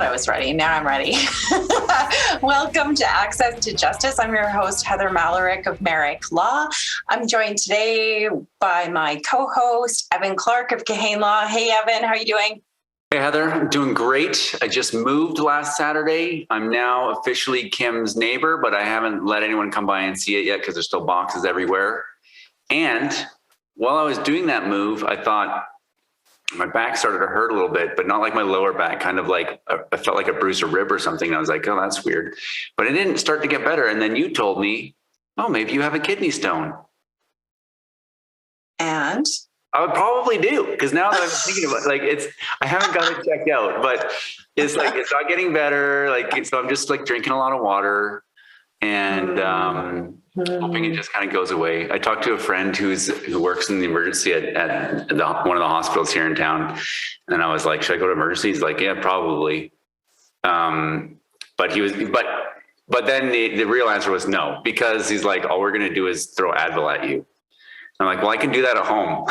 I was ready. Now I'm ready. Welcome to Access to Justice. I'm your host, Heather Malarick of Merrick Law. I'm joined today by my co-host, Evan Clark of Kahane Law. Hey, Evan, how are you doing? Hey, Heather, I'm doing great. I just moved last Saturday. I'm now officially Kim's neighbor, but I haven't let anyone come by and see it yet because there's still boxes everywhere. And while I was doing that move, I thought, my back started to hurt a little bit, but not like my lower back, kind of like I felt like a bruised a rib or something. I was like, oh, that's weird. But it didn't start to get better. And then you told me, oh, maybe you have a kidney stone. And I would probably do, because now that I'm thinking about it, like I haven't got it checked out, but it's like, it's not getting better. Like, so I'm just like drinking a lot of water and hoping it just kind of goes away. I talked to a friend who works in the emergency at one of the hospitals here in town. And I was like, should I go to emergency? He's like, yeah, probably. But then the real answer was no, because he's like, all we're going to do is throw Advil at you. I'm like, well, I can do that at home.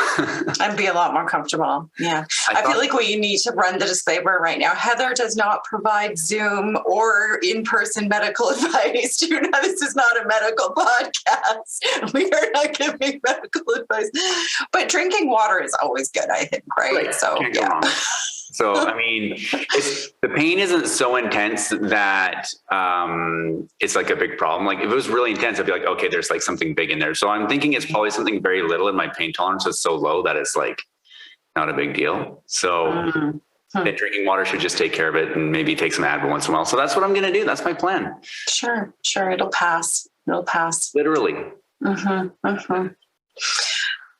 I'd be a lot more comfortable. Yeah. I feel like we need to run the disclaimer right now. Heather does not provide Zoom or in-person medical advice. This is not a medical podcast. We are not giving medical advice. But drinking water is always good, I think, right? So, can't go wrong. So, I mean, the pain isn't so intense that it's like a big problem. Like if it was really intense, I'd be like, okay, there's like something big in there. So I'm thinking it's probably something very little, and my pain tolerance is so low that it's like not a big deal. So drinking water should just take care of it and maybe take some Advil once in a while. So that's what I'm going to do. That's my plan. Sure. It'll pass. Literally.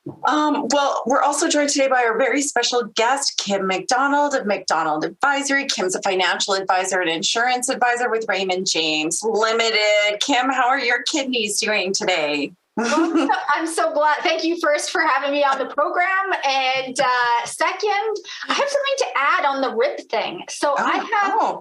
Well, we're also joined today by our very special guest, Kim McDonald of McDonald Advisory. Kim's a financial advisor and insurance advisor with Raymond James Limited. Kim, how are your kidneys doing today? Well, I'm so glad. Thank you first for having me on the program. And second, I have something to add on the rib thing. So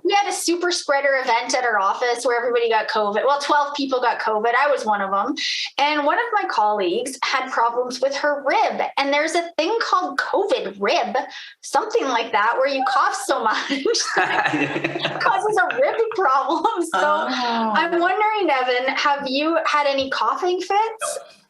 we had a super spreader event at our office where everybody got COVID. Well, 12 people got COVID. I was one of them. And one of my colleagues had problems with her rib. And there's a thing called COVID rib, something like that, where you cough so much it causes a rib problem. So I'm wondering, Evan, have you had any coughing fits?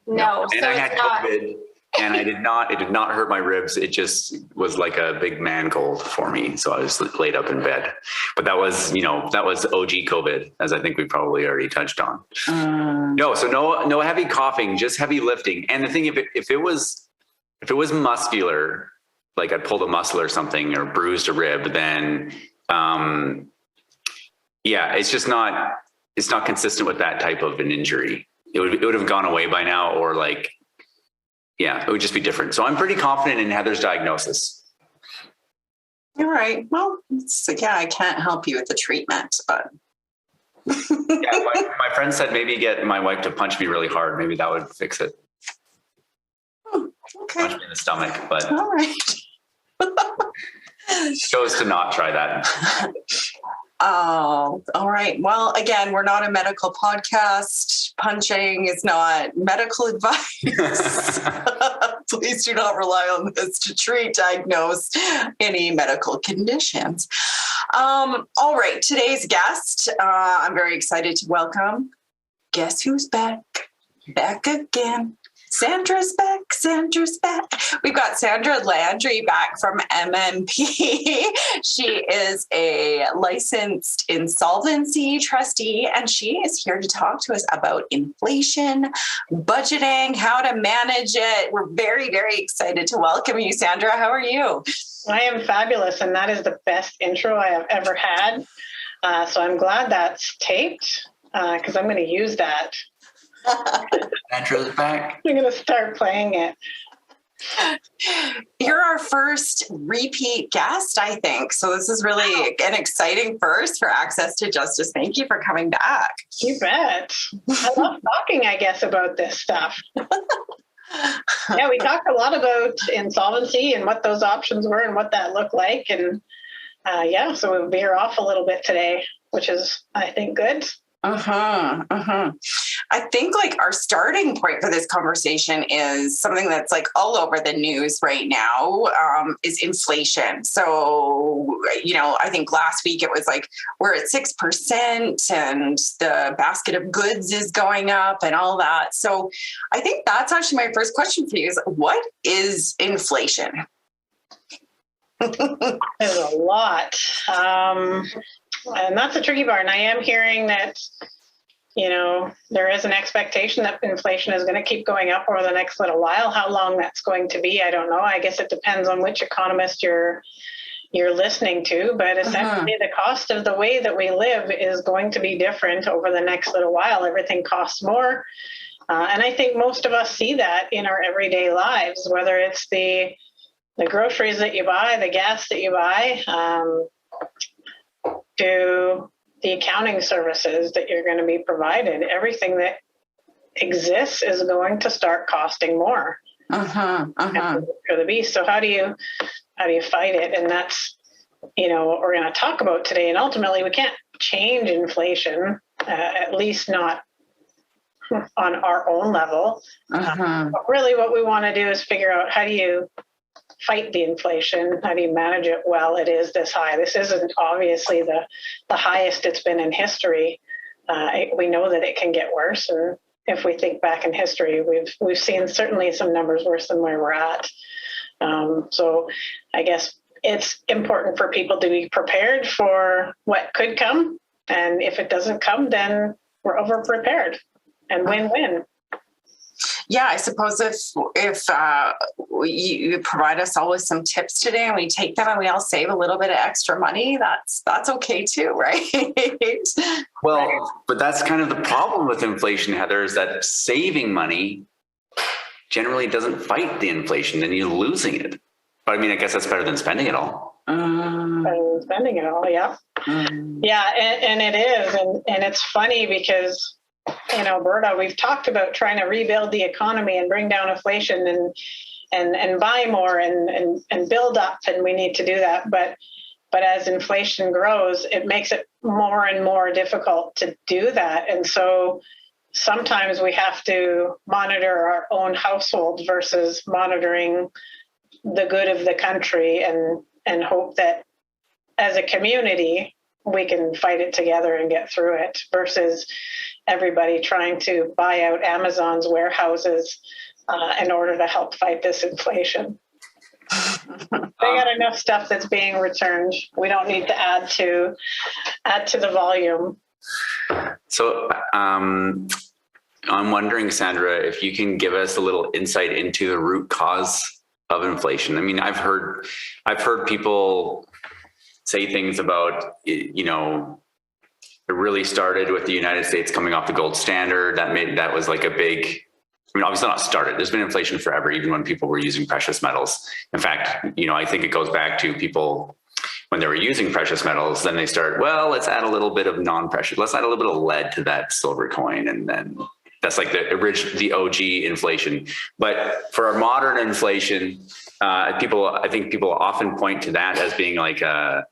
No. And so I had COVID, and it did not hurt my ribs. It just was like a big man cold for me. So I was laid up in bed. But that was OG COVID, as I think we probably already touched on. No heavy coughing, just heavy lifting. And the thing, if it was muscular, like I pulled a muscle or something or bruised a rib, then it's not consistent with that type of an injury. It would have gone away by now, or it would just be different. So I'm pretty confident in Heather's diagnosis. All right. Well, I can't help you with the treatment, but. My friend said maybe get my wife to punch me really hard. Maybe that would fix it. Okay. Punch me in the stomach, but. All right. Chose to not try that. Oh, all right. Well, again, we're not a medical podcast. Punching is not medical advice. Please do not rely on this to treat, diagnose any medical conditions. All right. Today's guest, I'm very excited to welcome. Guess who's back? Back again. Sandra's back. We've got Sandra Landry back from MNP. She is a licensed insolvency trustee, and she is here to talk to us about inflation, budgeting, how to manage it. We're very, very excited to welcome you, Sandra. How are you? I am fabulous, and that is the best intro I have ever had. So I'm glad that's taped, because I'm going to use that. Sandra's back. I'm going to start playing it. You're our first repeat guest, I think. So this is really an exciting first for Access to Justice. Thank you for coming back. You bet. I love talking, I guess, about this stuff. Yeah, we talked a lot about insolvency and what those options were and what that looked like. And so we'll veer off a little bit today, which is, I think, good. I think like our starting point for this conversation is something that's like all over the news right now, is inflation. So, I think last week it was like we're at 6% and the basket of goods is going up and all that. So I think that's actually my first question for you is what is inflation? There's a lot. And that's a tricky part. And I am hearing that, there is an expectation that inflation is going to keep going up over the next little while. How long that's going to be, I don't know. I guess it depends on which economist you're listening to. But essentially, the cost of the way that we live is going to be different over the next little while. Everything costs more. And I think most of us see that in our everyday lives, whether it's the groceries that you buy, the gas that you buy, to the accounting services that you're going to be provided. Everything that exists is going to start costing more for the beast. So how do you fight it? And that's, what we're going to talk about today. And ultimately, we can't change inflation, at least not on our own level. But really what we want to do is figure out how do you fight the inflation? How do you manage it while it is this high? This isn't obviously the highest it's been in history. We know that it can get worse. And if we think back in history, we've seen certainly some numbers worse than where we're at. So I guess it's important for people to be prepared for what could come. And if it doesn't come, then we're over prepared and win-win. Yeah, I suppose if you provide us all with some tips today and we take them and we all save a little bit of extra money, that's okay too, right? Well, but that's kind of the problem with inflation, Heather, is that saving money generally doesn't fight the inflation, then you're losing it. But I mean, I guess that's better than spending it all. Spending it all, yeah. Yeah, and it is. And it's funny because Berta, we've talked about trying to rebuild the economy and bring down inflation and buy more and build up, and we need to do that. But as inflation grows, it makes it more and more difficult to do that. And so sometimes we have to monitor our own household versus monitoring the good of the country and hope that as a community, we can fight it together and get through it versus everybody trying to buy out Amazon's warehouses in order to help fight this inflation. They got enough stuff that's being returned. We don't need to add to the volume. So I'm wondering, Sandra, if you can give us a little insight into the root cause of inflation. I mean, I've heard people say things about, it really started with the United States coming off the gold standard. That was like a big, I mean, obviously not started. There's been inflation forever, even when people were using precious metals. In fact, I think it goes back to people when they were using precious metals, then they start, well, let's add a little bit of non-precious. Let's add a little bit of lead to that silver coin. And then that's like the OG inflation. But for our modern inflation, I think people often point to that as being like an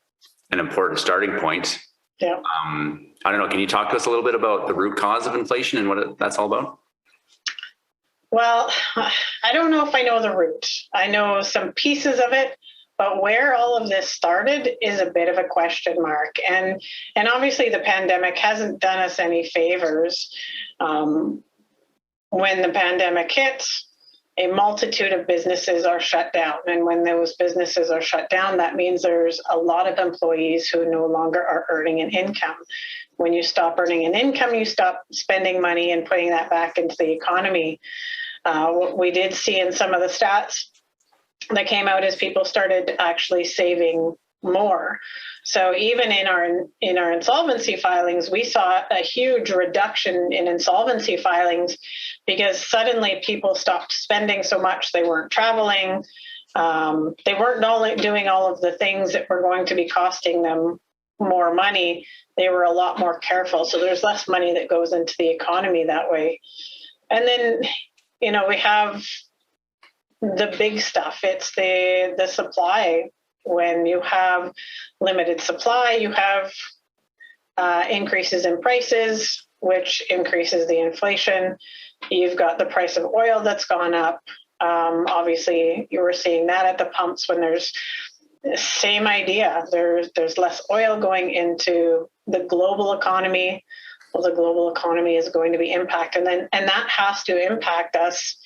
important starting point. Yeah. I don't know. Can you talk to us a little bit about the root cause of inflation and what that's all about? Well, I don't know if I know the root. I know some pieces of it, but where all of this started is a bit of a question mark. And obviously the pandemic hasn't done us any favors. When the pandemic hits, a multitude of businesses are shut down. And when those businesses are shut down, that means there's a lot of employees who no longer are earning an income. When you stop earning an income, you stop spending money and putting that back into the economy. What we did see in some of the stats that came out is people started actually saving more. So even in our insolvency filings, we saw a huge reduction in insolvency filings because suddenly people stopped spending so much. They weren't traveling. They weren't only doing all of the things that were going to be costing them more money. They were a lot more careful. So there's less money that goes into the economy that way. And then, we have the big stuff. It's the supply. When you have limited supply, you have increases in prices, which increases the inflation. You've got the price of oil that's gone up. Obviously, you were seeing that at the pumps when there's the same idea. There's less oil going into the global economy. Well, the global economy is going to be impacted, and that has to impact us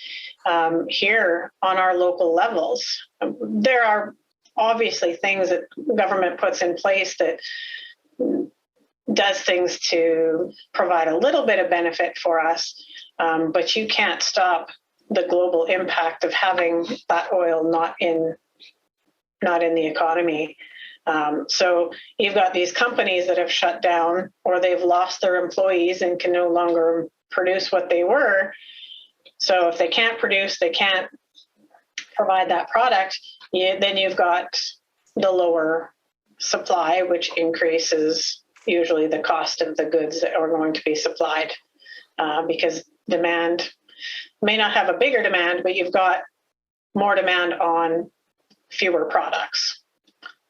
here on our local levels. There are obviously things that government puts in place that does things to provide a little bit of benefit for us, but you can't stop the global impact of having that oil not in the economy. So you've got these companies that have shut down, or they've lost their employees and can no longer produce what they were. So if they can't produce, they can't provide that product, then you've got the lower supply, which increases usually the cost of the goods that are going to be supplied, because demand may not have a bigger demand, but you've got more demand on fewer products.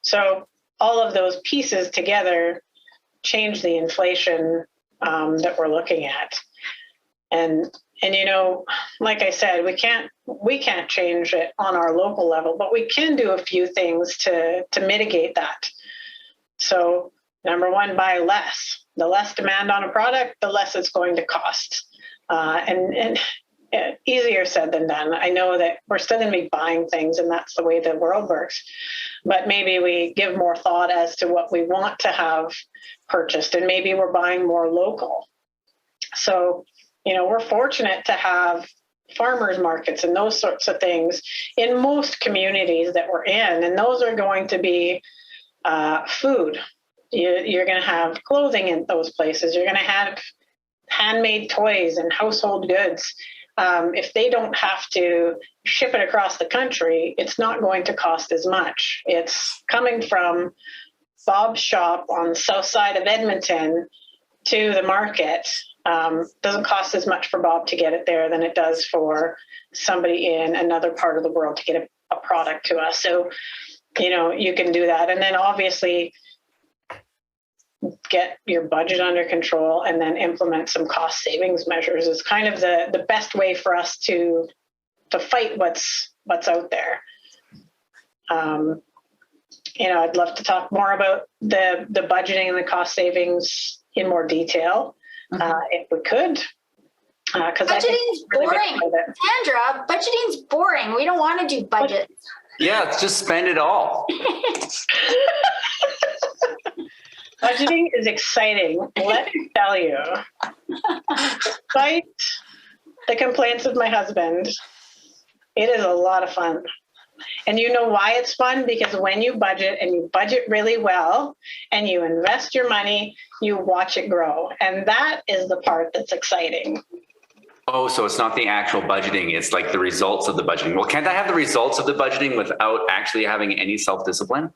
So all of those pieces together change the inflation that we're looking at. And you know, like I said, we can't change it on our local level, but we can do a few things to mitigate that. So number one, buy less. The less demand on a product, the less it's going to cost. And easier said than done. I know that we're still going to be buying things, and that's the way the world works. But maybe we give more thought as to what we want to have purchased, and maybe we're buying more local. So, you know, we're fortunate to have farmers markets and those sorts of things in most communities that we're in, and those are going to be food. You're going to have clothing in those places. You're going to have handmade toys and household goods. If they don't have to ship it across the country, it's not going to cost as much. It's coming from Bob's shop on the south side of Edmonton to the market. Doesn't cost as much for Bob to get it there than it does for somebody in another part of the world to get a product to us. So, you know, you can do that. And then obviously get your budget under control and then implement some cost savings measures is kind of the best way for us to fight what's out there. You know, I'd love to talk more about the budgeting and the cost savings in more detail, if we could. Because budgeting's boring. Sandra, budgeting's boring. We don't want to do budgets. Yeah, let's just spend it all. Budgeting is exciting. Let me tell you. Despite the complaints of my husband, it is a lot of fun. And you know why it's fun? Because when you budget, and you budget really well, and you invest your money, you watch it grow. And that is the part that's exciting. Oh, so it's not the actual budgeting, it's like the results of the budgeting. Well, can't I have the results of the budgeting without actually having any self-discipline?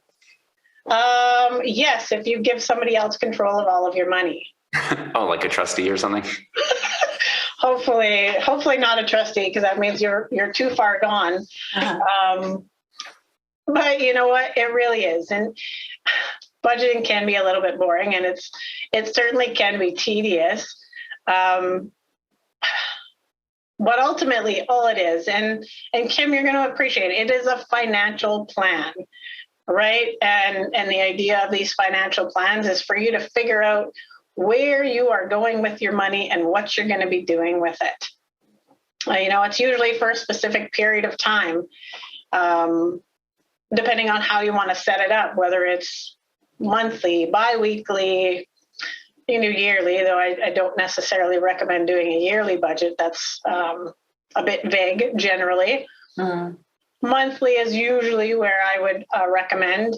Yes, if you give somebody else control of all of your money. Oh, like a trustee or something? Hopefully not a trustee, because that means you're too far gone. But you know what? It really is. And budgeting can be a little bit boring, and it certainly can be tedious. But ultimately all it is, and Kim, you're going to appreciate it, it is a financial plan. Right. And the idea of these financial plans is for you to figure out where you are going with your money and what you're going to be doing with it. You know, it's usually for a specific period of time, depending on how you want to set it up, whether it's monthly, bi-weekly, yearly, though I don't necessarily recommend doing a yearly budget. That's a bit vague generally. Monthly is usually where I would recommend.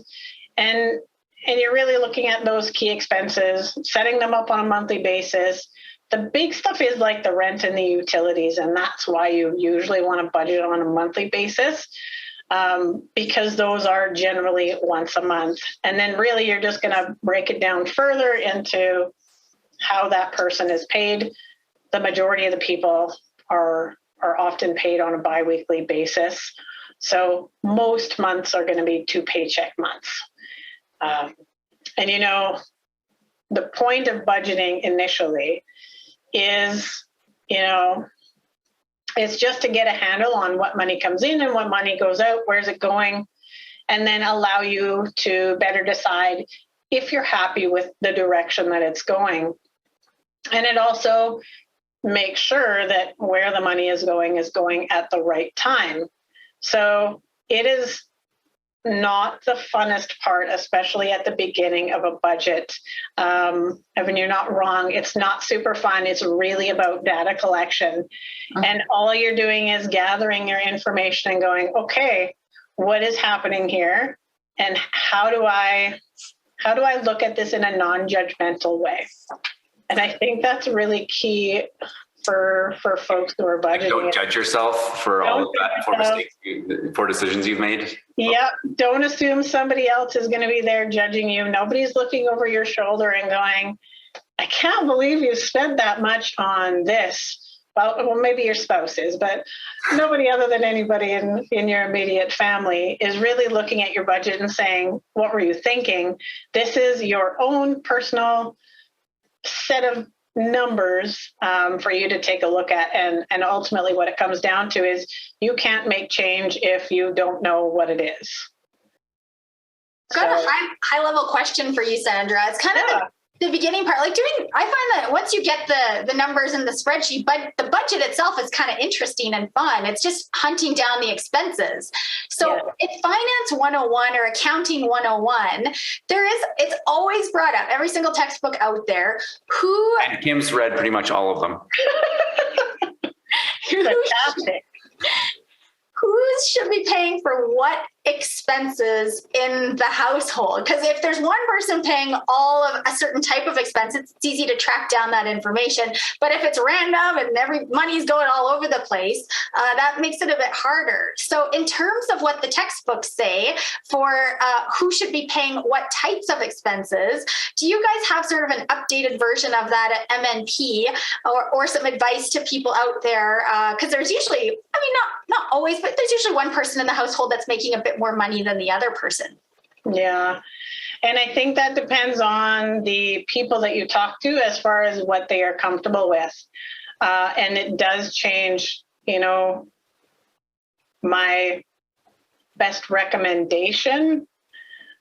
And you're really looking at those key expenses, setting them up on a monthly basis. The big stuff is like the rent and the utilities, and that's why you usually want to budget on a monthly basis, because those are generally once a month. And then really you're just going to break it down further into how that person is paid. The majority of the people are often paid on a biweekly basis. So most months are going to be 2 paycheck months. And, you know, the point of budgeting initially is, it's just to get a handle on what money comes in and what money goes out, where's it going, and then allow you to better decide if you're happy with the direction that it's going. And it also makes sure that where the money is going at the right time. So it is not the funnest part, especially at the beginning of a budget. Evan, you're not wrong. It's not super fun. It's really about data collection. And all you're doing is gathering your information and going, okay, what is happening here? And how do I look at this in a non-judgmental way? And I think that's really key for folks who are budgeting. Don't judge yourself for all of that, for mistakes, for decisions you've made. Yep. Don't assume somebody else is going to be there judging you. Nobody's looking over your shoulder and going, I can't believe you spent that much on this. Well, maybe your spouse is, but nobody other than anybody in your immediate family is really looking at your budget and saying, what were you thinking? This is your own personal set of numbers for you to take a look at. And ultimately what it comes down to is you can't make change if you don't know what it is. I've got a high level question for you, Sandra. It's kind of the beginning part, I find that once you get the numbers in the spreadsheet, but the budget itself is kind of interesting and fun. It's just hunting down the expenses. So it's Finance 101 or Accounting 101. It's always brought up, every single textbook out there. And Kim's read pretty much all of them. Fantastic. Who should be paying for what expenses in the household? Because if there's one person paying all of a certain type of expense, it's easy to track down that information. But if it's random and every money's going all over the place, that makes it a bit harder. So in terms of what the textbooks say for who should be paying what types of expenses, do you guys have sort of an updated version of that at MNP or some advice to people out there? Because there's usually, not always, but there's usually one person in the household that's making a bit more money than the other person. Yeah. And I think that depends on the people that you talk to as far as what they are comfortable with. And it does change, my best recommendation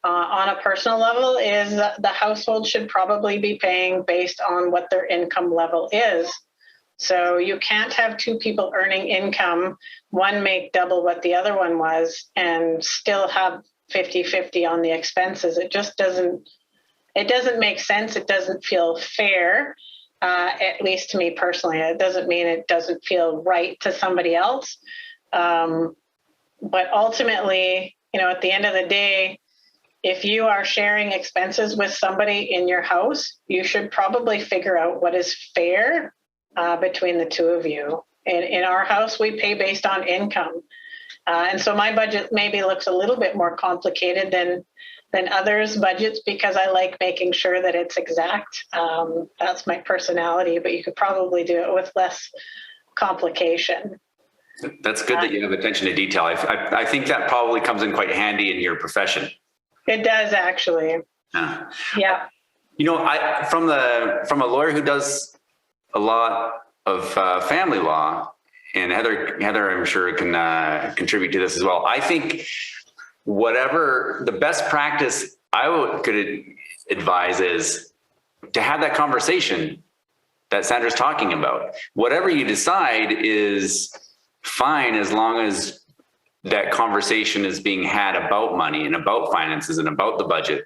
on a personal level is that the household should probably be paying based on what their income level is. So you can't have two people earning income, one make double what the other one was, and still have 50-50 on the expenses. It just doesn't make sense. It doesn't feel fair, at least to me personally. It doesn't mean it doesn't feel right to somebody else. But ultimately, at the end of the day, if you are sharing expenses with somebody in your house, you should probably figure out what is fair between the two of you. In our house, we pay based on income. And so my budget maybe looks a little bit more complicated than others' budgets because I like making sure that it's exact. That's my personality, but you could probably do it with less complication. That's good that you have attention to detail. I think that probably comes in quite handy in your profession. It does actually. Yeah. From a lawyer who does a lot of family law, and Heather, I'm sure can contribute to this as well. I think whatever the best practice could advise is to have that conversation that Sandra's talking about. Whatever you decide is fine as long as that conversation is being had about money and about finances and about the budget.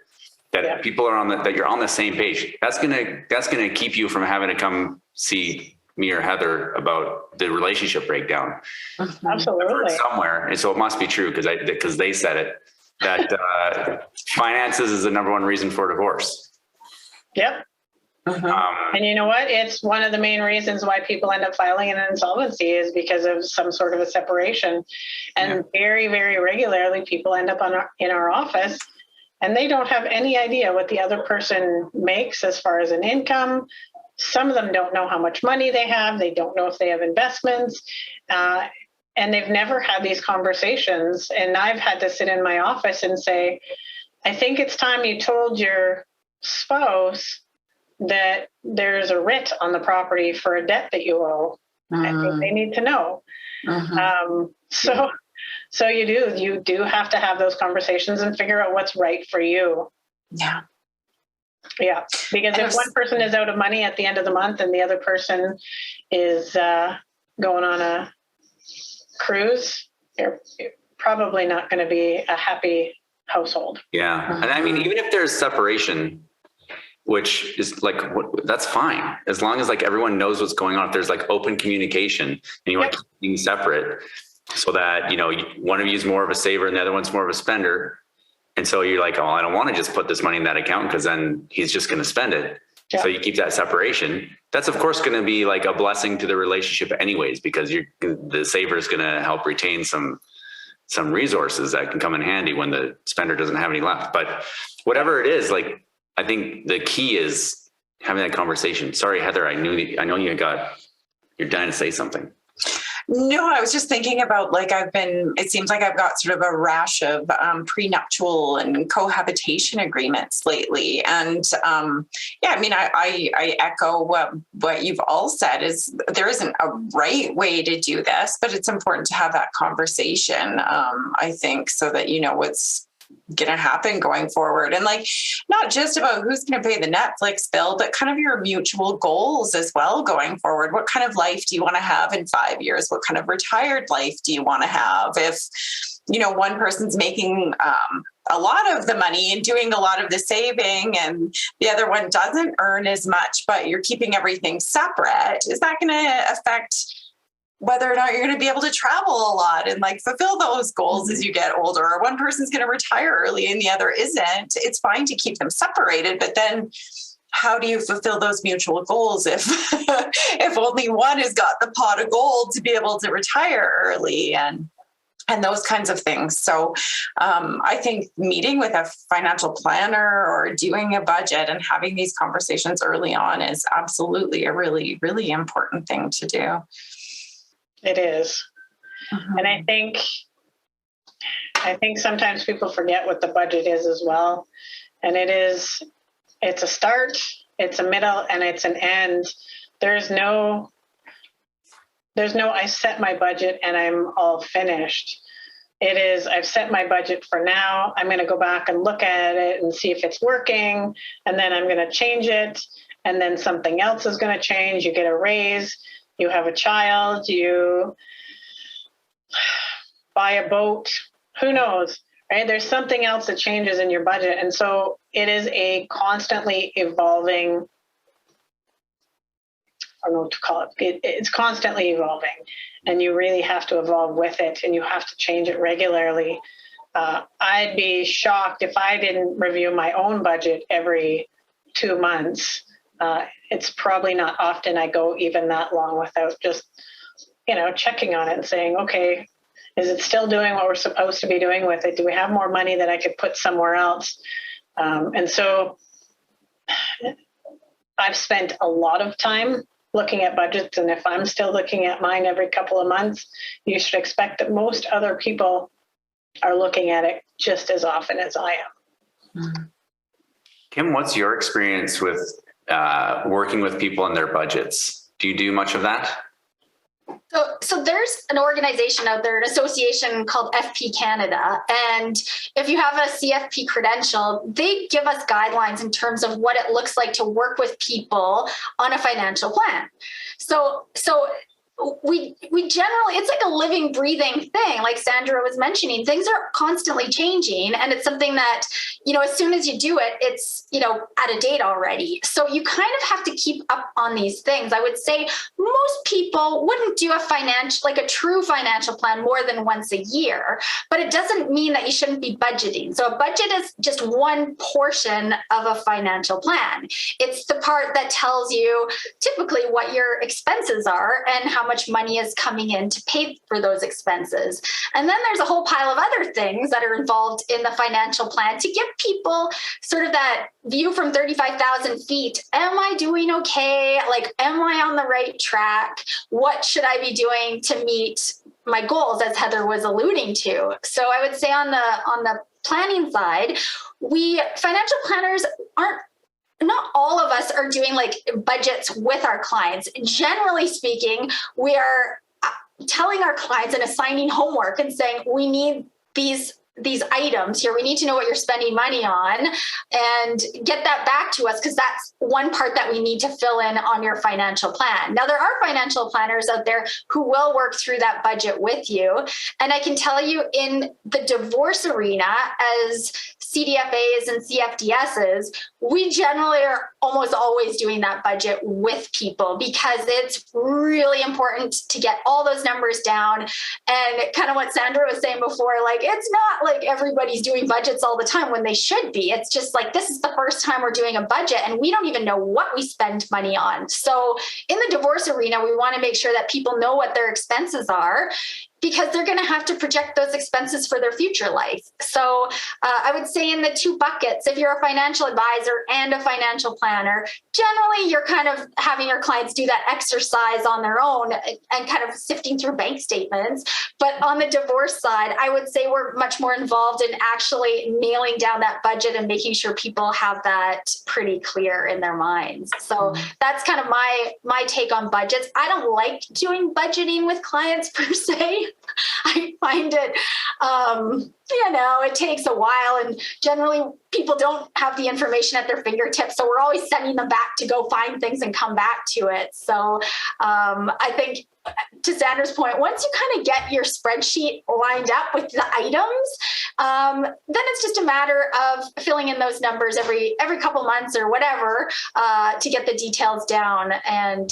That people are that you're on the same page. That's gonna keep you from having to come see me or Heather about the relationship breakdown. Absolutely. Somewhere, and so it must be true because they said it that finances is the number one reason for divorce. Yep. And you know what? It's one of the main reasons why people end up filing an insolvency is because of some sort of a separation. And very, very regularly, people end up in our office and they don't have any idea what the other person makes as far as an income. Some of them don't know how much money they have. They don't know if they have investments. And they've never had these conversations. And I've had to sit in my office and say, I think it's time you told your spouse that there's a writ on the property for a debt that you owe. I think they need to know. So you do have to have those conversations and figure out what's right for you. Yeah. Yeah. Because if one person is out of money at the end of the month and the other person is going on a cruise, you're probably not going to be a happy household. Yeah. And I mean, even if there's separation, which is like, that's fine. As long as like everyone knows what's going on. If there's like open communication and you want to keep things separate so that, one of you is more of a saver and the other one's more of a spender. And so you're like, oh, I don't want to just put this money in that account because then he's just going to spend it. Yeah. So you keep that separation. That's of course going to be like a blessing to the relationship anyways, because the saver is going to help retain some resources that can come in handy when the spender doesn't have any left. But whatever it is, like, I think the key is having that conversation. Sorry, Heather, I know you're dying to say something. No, I was just thinking about it seems like I've got sort of a rash of prenuptial and cohabitation agreements lately. And I echo what you've all said is there isn't a right way to do this, but it's important to have that conversation, I think, so that you know what's going to happen going forward. And not just about who's going to pay the Netflix bill, but kind of your mutual goals as well going forward. What kind of life do you want to have in 5 years? What kind of retired life do you want to have? If, one person's making a lot of the money and doing a lot of the saving and the other one doesn't earn as much, but you're keeping everything separate, is that going to affect whether or not you're going to be able to travel a lot and fulfill those goals as you get older? Or one person's going to retire early and the other isn't. It's fine to keep them separated, but then how do you fulfill those mutual goals if if only one has got the pot of gold to be able to retire early and those kinds of things. So I think meeting with a financial planner or doing a budget and having these conversations early on is absolutely a really, really important thing to do. It is. And I think sometimes people forget what the budget is as well. And it's a start, it's a middle, and it's an end. There's no I set my budget and I'm all finished. It is, I've set my budget for now. I'm going to go back and look at it and see if it's working. And then I'm going to change it. And then something else is going to change. You get a raise. You have a child, you buy a boat, who knows, right? There's something else that changes in your budget. And so it is a constantly evolving, I don't know what to call it. It's constantly evolving and you really have to evolve with it and you have to change it regularly. I'd be shocked if I didn't review my own budget every 2 months. It's probably not often I go even that long without just, checking on it and saying, okay, is it still doing what we're supposed to be doing with it? Do we have more money that I could put somewhere else? And so I've spent a lot of time looking at budgets. And if I'm still looking at mine every couple of months, you should expect that most other people are looking at it just as often as I am. Kim, what's your experience with working with people and their budgets? Do you do much of that? So there's an organization out there, an association called FP Canada. And if you have a CFP credential, they give us guidelines in terms of what it looks like to work with people on a financial plan. So we generally, it's like a living, breathing thing. Like Sandra was mentioning, things are constantly changing. And it's something that, as soon as you do it, it's, out of date already. So you kind of have to keep up on these things. I would say most people wouldn't do a true financial plan more than once a year, but it doesn't mean that you shouldn't be budgeting. So a budget is just one portion of a financial plan. It's the part that tells you typically what your expenses are and how much money is coming in to pay for those expenses. And then there's a whole pile of other things that are involved in the financial plan to give people sort of that view from 35,000 feet. Am I doing okay? Am I on the right track? What should I be doing to meet my goals, as Heather was alluding to? So I would say on the planning side, financial planners aren't not all of us are doing like budgets with our clients. Generally speaking, we are telling our clients and assigning homework and saying, we need these items here. We need to know what you're spending money on and get that back to us, because that's one part that we need to fill in on your financial plan. Now, there are financial planners out there who will work through that budget with you. And I can tell you, in the divorce arena, as CDFAs and CFDSs, we generally are almost always doing that budget with people, because it's really important to get all those numbers down. And kind of what Sandra was saying before, like, it's not like everybody's doing budgets all the time when they should be. It's just like, this is the first time we're doing a budget and we don't even know what we spend money on. So in the divorce arena, we want to make sure that people know what their expenses are, because they're going to have to project those expenses for their future life. So I would say in the two buckets, if you're a financial advisor and a financial planner, generally you're kind of having your clients do that exercise on their own and kind of sifting through bank statements. But on the divorce side, I would say we're much more involved in actually nailing down that budget and making sure people have that pretty clear in their minds. So that's kind of my take on budgets. I don't like doing budgeting with clients per se. I find it, it takes a while, and generally people don't have the information at their fingertips. So we're always sending them back to go find things and come back to it. So I think, to Sandra's point, once you kind of get your spreadsheet lined up with the items, then it's just a matter of filling in those numbers every couple months or whatever to get the details down. And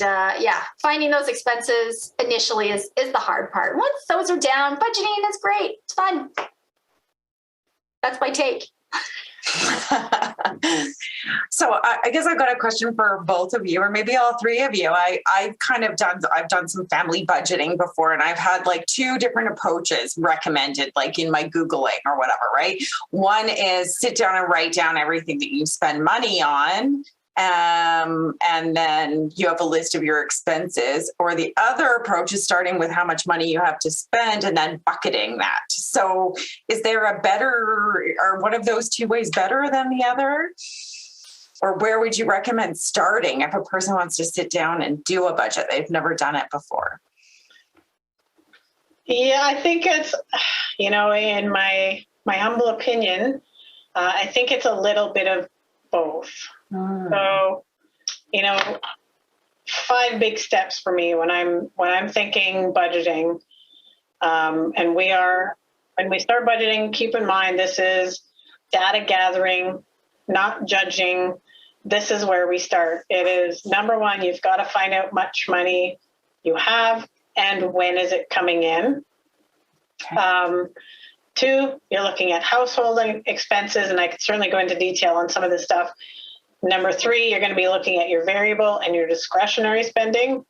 finding those expenses initially is the hard part. Once those are down, budgeting is great. It's fun. That's my take. So I guess I've got a question for both of you, or maybe all three of you. I've done some family budgeting before, and I've had like two different approaches recommended, like in my Googling or whatever, right? One is sit down and write down everything that you spend money on. And then you have a list of your expenses. Or the other approach is starting with how much money you have to spend and then bucketing that. So is there are one of those two ways better than the other? Or where would you recommend starting if a person wants to sit down and do a budget? They've never done it before. Yeah, I think it's, in my humble opinion, I think it's a little bit of both. So, 5 big steps for me when I'm thinking budgeting. And when we start budgeting, keep in mind, this is data gathering, not judging. This is where we start. It is number one, you've got to find out much money you have and when is it coming in. Okay. 2, you're looking at household expenses, and I could certainly go into detail on some of this stuff. Number 3, you're going to be looking at your variable and your discretionary spending.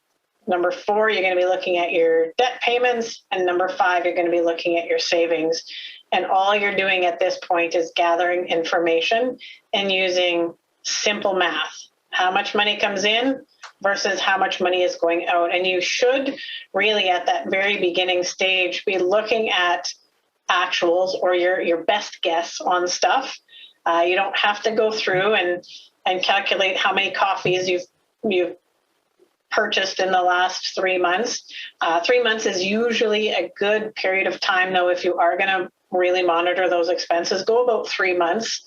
Number 4, you're going to be looking at your debt payments. And number 5, you're going to be looking at your savings. And all you're doing at this point is gathering information and using simple math. How much money comes in versus how much money is going out. And you should really, at that very beginning stage, be looking at actuals or your best guess on stuff. You don't have to go through and calculate how many coffees you've purchased in the last 3 months. 3 months is usually a good period of time, though, if you are going to really monitor those expenses. Go about 3 months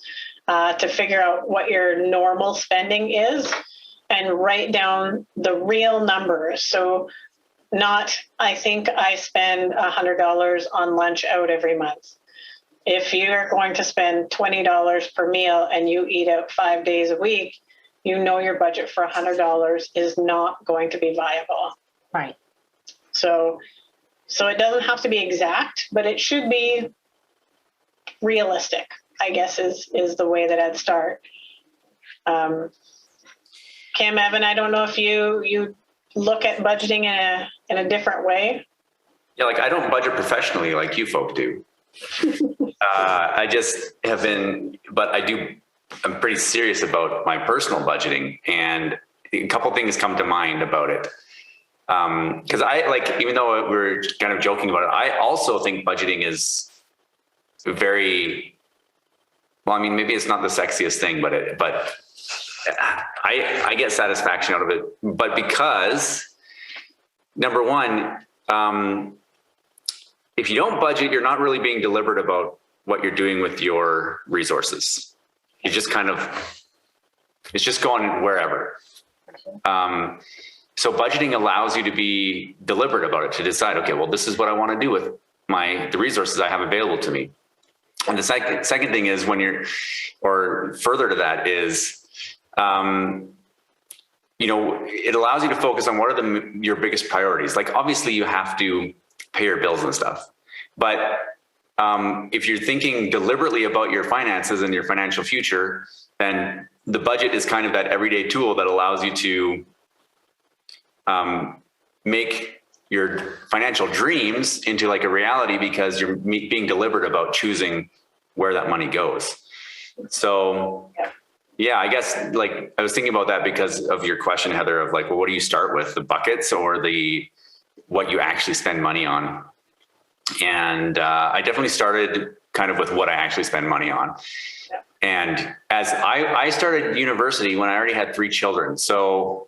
to figure out what your normal spending is and write down the real numbers. So not, I think I spend $100 on lunch out every month. If you're going to spend $20 per meal and you eat out 5 days a week, your budget for $100 is not going to be viable. Right. So it doesn't have to be exact, but it should be realistic, I guess is the way that I'd start. Kim, Evan, I don't know if you look at budgeting in a different way. Yeah, like I don't budget professionally like you folk do. I just have been, but I'm pretty serious about my personal budgeting, and a couple things come to mind about it. Because even though we're kind of joking about it, I also think budgeting is maybe it's not the sexiest thing, but I get satisfaction out of it, but because number one, if you don't budget, you're not really being deliberate about what you're doing with your resources. You just it's just going wherever. So budgeting allows you to be deliberate about it, to decide, okay, well, this is what I want to do with the resources I have available to me. And the second thing is or further to that is, it allows you to focus on what are your biggest priorities. Like, obviously you have to pay your bills and stuff, but if you're thinking deliberately about your finances and your financial future, then the budget is kind of that everyday tool that allows you to make your financial dreams into like a reality, because you're being deliberate about choosing where that money goes. So yeah, I guess like I was thinking about that because of your question, Heather, of like, well, what do you start with, the buckets or what you actually spend money on? And I definitely started kind of with what I actually spend money on. And as I started university when I already had 3 children. So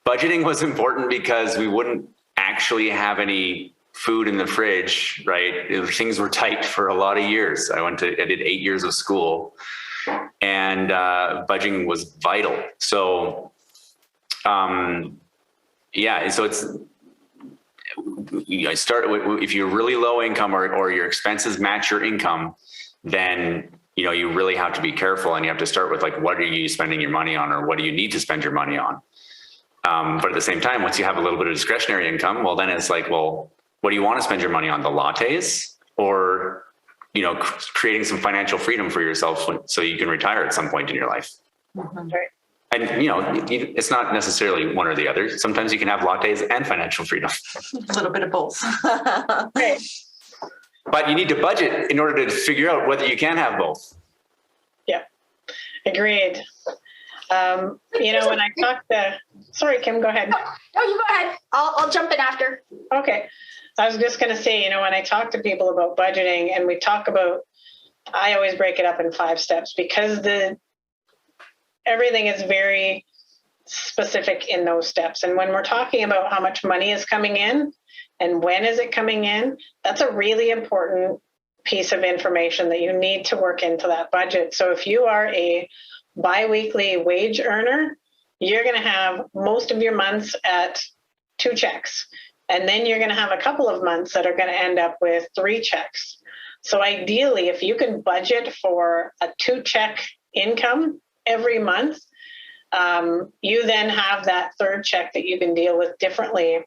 budgeting was important because we wouldn't actually have any food in the fridge, right? Things were tight for a lot of years. I did 8 years of school, and budgeting was vital. So, so if you're really low income or your expenses match your income, then you really have to be careful, and you have to start with like, what are you spending your money on, or what do you need to spend your money on? But at the same time, once you have a little bit of discretionary income, well, then it's like, well, what do you want to spend your money on? The lattes, or creating some financial freedom for yourself so you can retire at some point in your life. Mm-hmm. And it's not necessarily one or the other. Sometimes you can have lattes and financial freedom. A little bit of both. Right. But you need to budget in order to figure out whether you can have both. Yeah, agreed. When I talk sorry, Kim, go ahead. No, you go ahead. I'll jump in after. Okay. I was just going to say, when I talk to people about budgeting and we talk about, I always break it up in 5 steps, because everything is very specific in those steps. And when we're talking about how much money is coming in and when is it coming in, that's a really important piece of information that you need to work into that budget. So if you are a biweekly wage earner, you're going to have most of your months at 2 checks. And then you're going to have a couple of months that are going to end up with 3 checks. So ideally, if you can budget for a 2-check income every month, you then have that 3rd check that you can deal with differently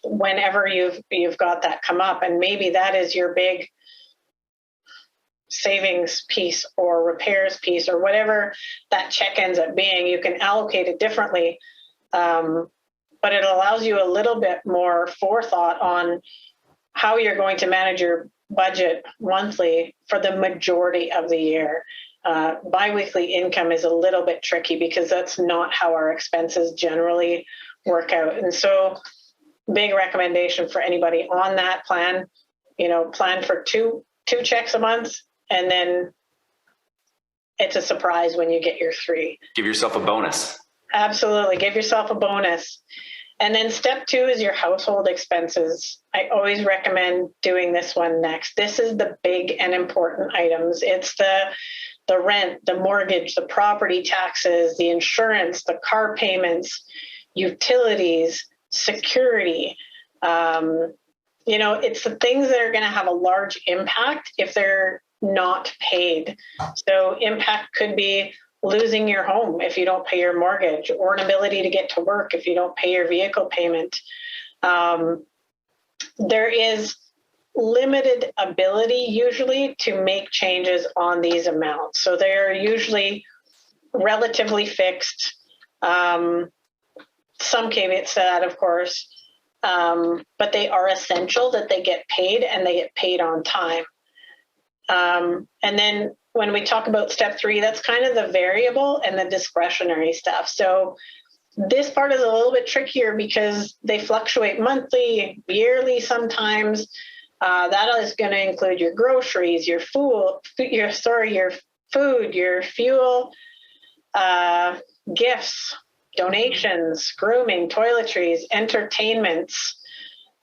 whenever you've got that come up. And maybe that is your big savings piece or repairs piece, or whatever that check ends up being. You can allocate it differently. But it allows you a little bit more forethought on how you're going to manage your budget monthly for the majority of the year. Biweekly income is a little bit tricky because that's not how our expenses generally work out. And so, big recommendation for anybody on that plan, plan for two checks a month, and then it's a surprise when you get your 3. Give yourself a bonus. Absolutely. Give yourself a bonus. And then step 2 is your household expenses. I always recommend doing this one next. This is the big and important items. It's the rent, the mortgage, the property taxes, the insurance, the car payments, utilities, security. It's the things that are going to have a large impact if they're not paid. So impact could be losing your home if you don't pay your mortgage, or an ability to get to work if you don't pay your vehicle payment. There is limited ability usually to make changes on these amounts. So they're usually relatively fixed. Some caveats to that, of course, but they are essential that they get paid, and they get paid on time. And then when we talk about step 3, that's kind of the variable and the discretionary stuff. So this part is a little bit trickier because they fluctuate monthly, yearly sometimes. That is going to include your groceries, your food, your fuel, gifts, donations, grooming, toiletries, entertainments.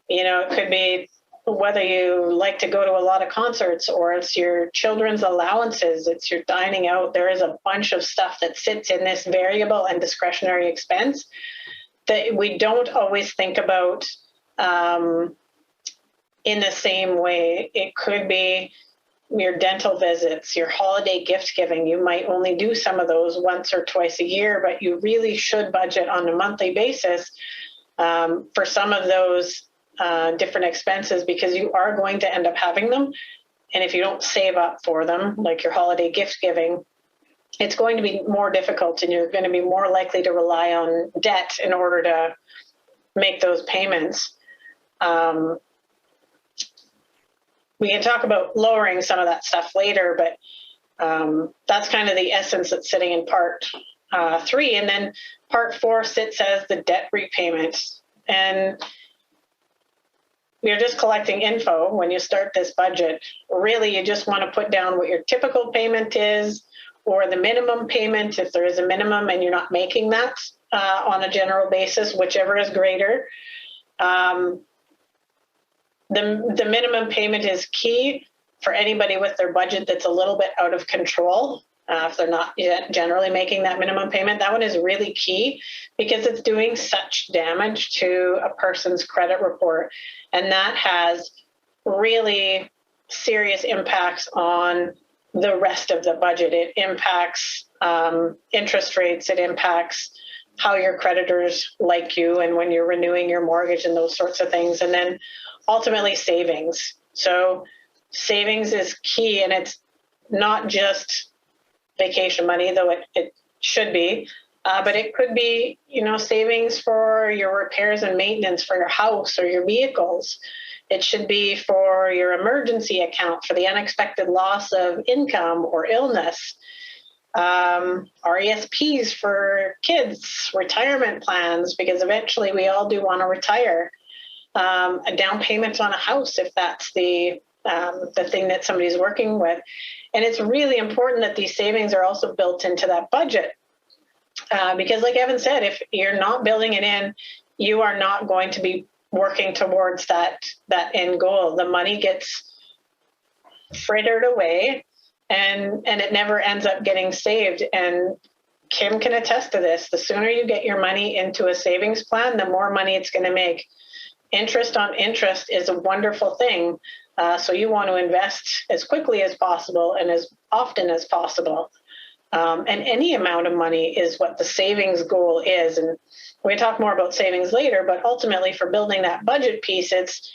It could be whether you like to go to a lot of concerts or it's your children's allowances, it's your dining out. There is a bunch of stuff that sits in this variable and discretionary expense that we don't always think about in the same way. It could be your dental visits, your holiday gift giving. You might only do some of those once or twice a year, but you really should budget on a monthly basis for some of those different expenses, because you are going to end up having them. And if you don't save up for them, like your holiday gift giving, it's going to be more difficult and you're going to be more likely to rely on debt in order to make those payments. We can talk about lowering some of that stuff later, but that's kind of the essence that's sitting in part 3. And then part 4 sits as the debt repayment. And you're just collecting info when you start this budget. Really, you just want to put down what your typical payment is, or the minimum payment, if there is a minimum and you're not making that on a general basis, whichever is greater. The minimum payment is key for anybody with their budget that's a little bit out of control. If they're not yet generally making that minimum payment, that one is really key because it's doing such damage to a person's credit report. And that has really serious impacts on the rest of the budget. It impacts interest rates. It impacts how your creditors like you and when you're renewing your mortgage and those sorts of things. And then ultimately savings. So savings is key, and it's not just vacation money, though it should be, but it could be, savings for your repairs and maintenance for your house or your vehicles. It should be for your emergency account for the unexpected loss of income or illness. RESPs for kids, retirement plans, because eventually we all do want to retire. A down payment on a house if that's the thing that somebody's working with. And it's really important that these savings are also built into that budget. Because like Evan said, if you're not building it in, you are not going to be working towards that end goal. The money gets frittered away and it never ends up getting saved. And Kim can attest to this. The sooner you get your money into a savings plan, the more money it's going to make. Interest on interest is a wonderful thing. So you want to invest as quickly as possible and as often as possible. And any amount of money is what the savings goal is. And we can talk more about savings later, but ultimately for building that budget piece, it's,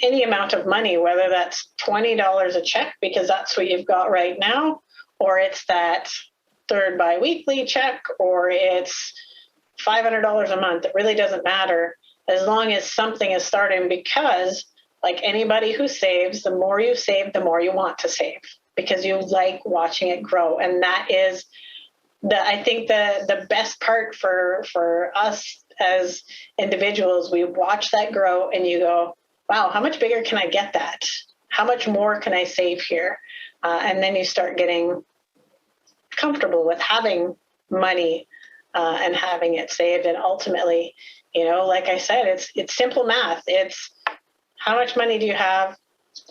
any amount of money, whether that's $20 a check, because that's what you've got right now, or it's that third biweekly check, or it's $500 a month. It really doesn't matter as long as something is starting, because like anybody who saves, the more you save, the more you want to save, because you like watching it grow. And that is I think the best part for us as individuals. We watch that grow and you go, wow, how much bigger can I get that? How much more can I save here? And then you start getting comfortable with having money and having it saved. And ultimately, like I said, it's simple math. It's how much money do you have?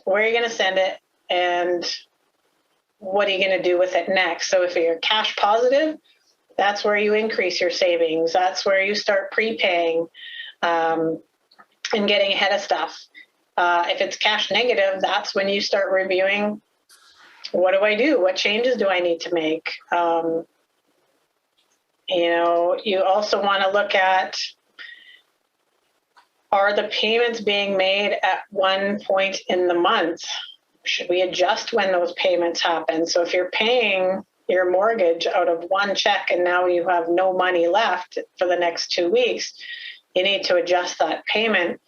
Where are you going to send it? And what are you going to do with it next? So if you're cash positive, that's where you increase your savings. That's where you start prepaying and getting ahead of stuff. If it's cash negative, that's when you start reviewing, what do I do? What changes do I need to make? You also want to look at, are the payments being made at one point in the month? Should we adjust when those payments happen? So if you're paying your mortgage out of one check and now you have no money left for the next 2 weeks, you need to adjust that payment.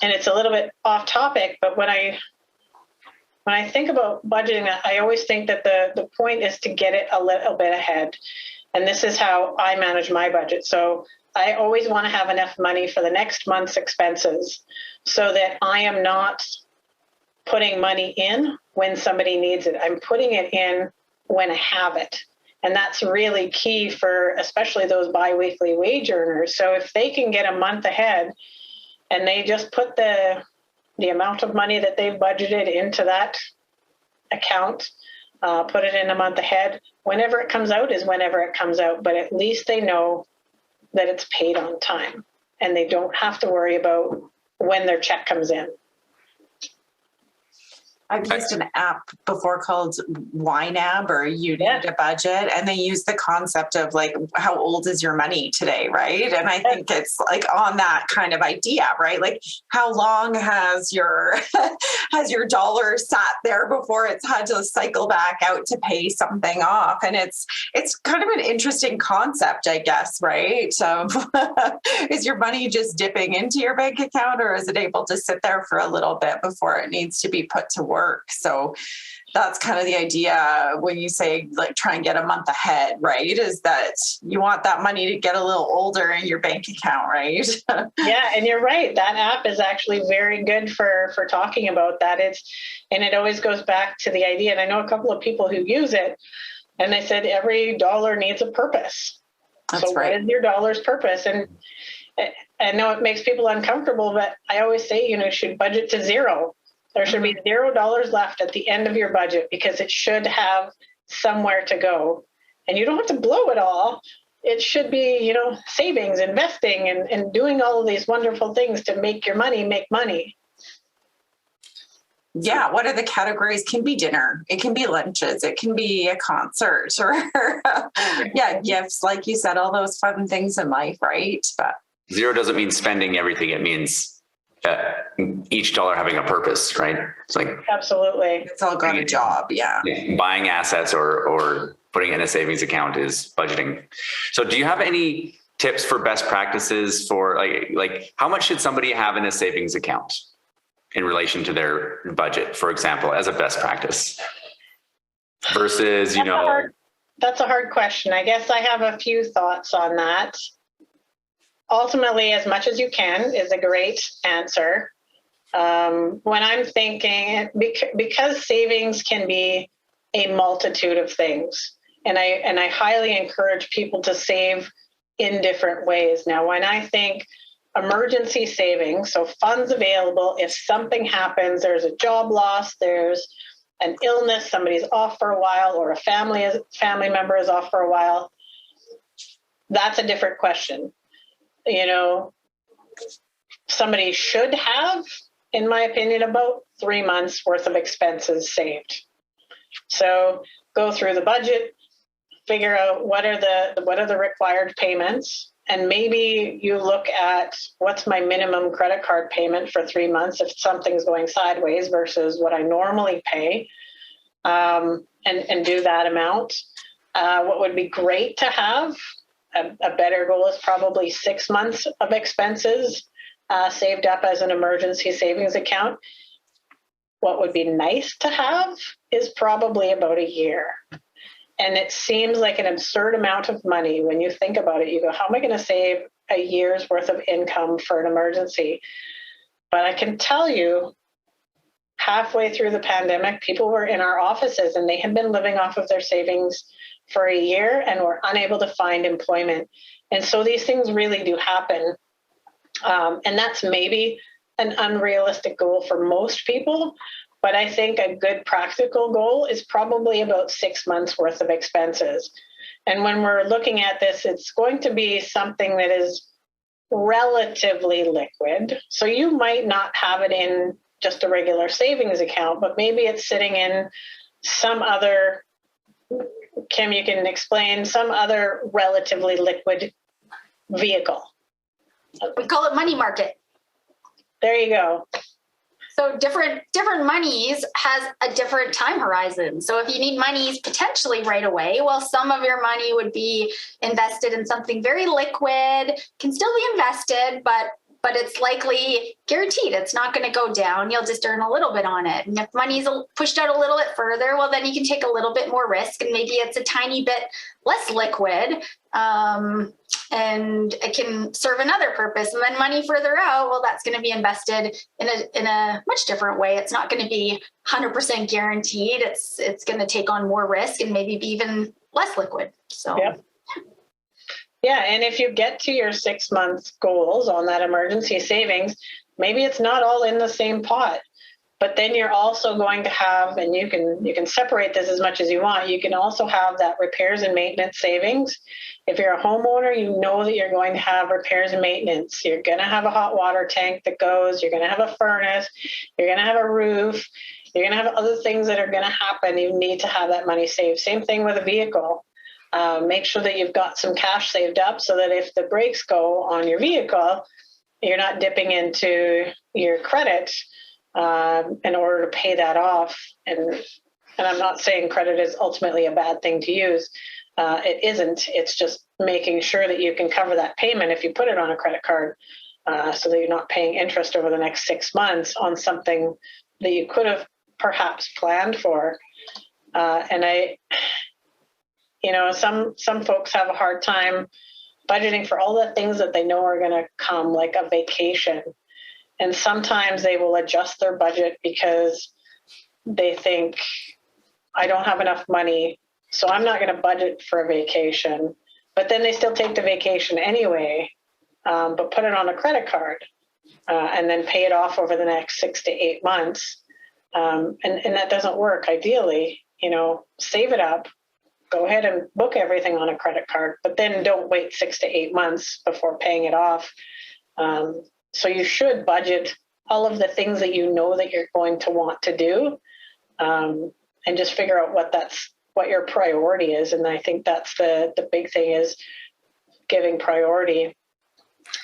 And it's a little bit off topic, but when I think about budgeting, I always think that the point is to get it a little bit ahead. And this is how I manage my budget. So I always want to have enough money for the next month's expenses so that I am not putting money in when somebody needs it. I'm putting it in when I have it. And that's really key for especially those biweekly wage earners. So if they can get a month ahead and they just put the amount of money that they've budgeted into that account, put it in a month ahead, whenever it comes out is whenever it comes out, but at least they know that it's paid on time and they don't have to worry about when their check comes in. I've used an app before called YNAB, or You Need a Budget, and they use the concept of like, how old is your money today, right? And I think it's like on that kind of idea, right? Like, how long has your has your dollar sat there before it's had to cycle back out to pay something off? And it's kind of an interesting concept, I guess, right? So is your money just dipping into your bank account, or is it able to sit there for a little bit before it needs to be put to work? So that's kind of the idea when you say like try and get a month ahead, right? Is that you want that money to get a little older in your bank account, right? Yeah, and you're right. That app is actually very good for talking about that. And it always goes back to the idea. And I know a couple of people who use it, and they said every dollar needs a purpose. That's right. What is your dollar's purpose? And I know it makes people uncomfortable, but I always say, you should budget to zero. There should be $0 left at the end of your budget because it should have somewhere to go. And you don't have to blow it all. It should be, savings, investing, and doing all of these wonderful things to make your money make money. Yeah. What are the categories? Can be dinner. It can be lunches. It can be a concert or gifts. Like you said, all those fun things in life, right? But zero doesn't mean spending everything. It means each dollar having a purpose, right? It's like absolutely, it's all got a job. Yeah. Buying assets or putting in a savings account is budgeting. So do you have any tips for best practices for like how much should somebody have in a savings account in relation to their budget, for example, as a best practice versus, that's a hard question. I guess I have a few thoughts on that. Ultimately, as much as you can is a great answer. When I'm thinking, because savings can be a multitude of things, and I highly encourage people to save in different ways. Now, when I think emergency savings, so funds available if something happens, there's a job loss, there's an illness, somebody's off for a while, or a family member is off for a while, that's a different question. Somebody should have, in my opinion, about 3 months worth of expenses saved. So go through the budget, figure out what are the required payments, and maybe you look at what's my minimum credit card payment for 3 months if something's going sideways versus what I normally pay, and do that amount. What would be great to have, a better goal is probably 6 months of expenses saved up as an emergency savings account. What would be nice to have is probably about a year. And it seems like an absurd amount of money when you think about it. You go, how am I going to save a year's worth of income for an emergency? But I can tell you, halfway through the pandemic, people were in our offices and they had been living off of their savings for a year and were unable to find employment. And so these things really do happen. And that's maybe an unrealistic goal for most people, but I think a good practical goal is probably about 6 months worth of expenses. And when we're looking at this, it's going to be something that is relatively liquid. So you might not have it in just a regular savings account, but maybe it's sitting in some other, Kim, you can explain, some other relatively liquid vehicle. We call it money market. There you go. So different monies has a different time horizon. So if you need monies potentially right away, well, some of your money would be invested in something very liquid, can still be invested, but it's likely guaranteed. It's not going to go down. You'll just earn a little bit on it. And if money's pushed out a little bit further, well, then you can take a little bit more risk and maybe it's a tiny bit less liquid. And it can serve another purpose. And then money further out, well, that's going to be invested in a much different way. It's not going to be 100% guaranteed. It's going to take on more risk and maybe be even less liquid. So. Yep. Yeah, and if you get to your 6 month goals on that emergency savings, maybe it's not all in the same pot, but then you're also going to have, and you can separate this as much as you want. You can also have that repairs and maintenance savings. If you're a homeowner, you know that you're going to have repairs and maintenance. You're going to have a hot water tank that goes, you're going to have a furnace, you're going to have a roof, you're going to have other things that are going to happen. You need to have that money saved. Same thing with a vehicle. Make sure that you've got some cash saved up so that if the brakes go on your vehicle, you're not dipping into your credit in order to pay that off. And I'm not saying credit is ultimately a bad thing to use. It isn't. It's just making sure that you can cover that payment if you put it on a credit card, so that you're not paying interest over the next 6 months on something that you could have perhaps planned for. Some folks have a hard time budgeting for all the things that they know are going to come, like a vacation. And sometimes they will adjust their budget because they think, I don't have enough money, so I'm not going to budget for a vacation. But then they still take the vacation anyway, but put it on a credit card and then pay it off over the next 6 to 8 months. And that doesn't work. Ideally, save it up. Go ahead and book everything on a credit card, but then don't wait 6 to 8 months before paying it off. So you should budget all of the things that you know that you're going to want to do, and just figure out what your priority is. And I think that's the big thing, is giving priority.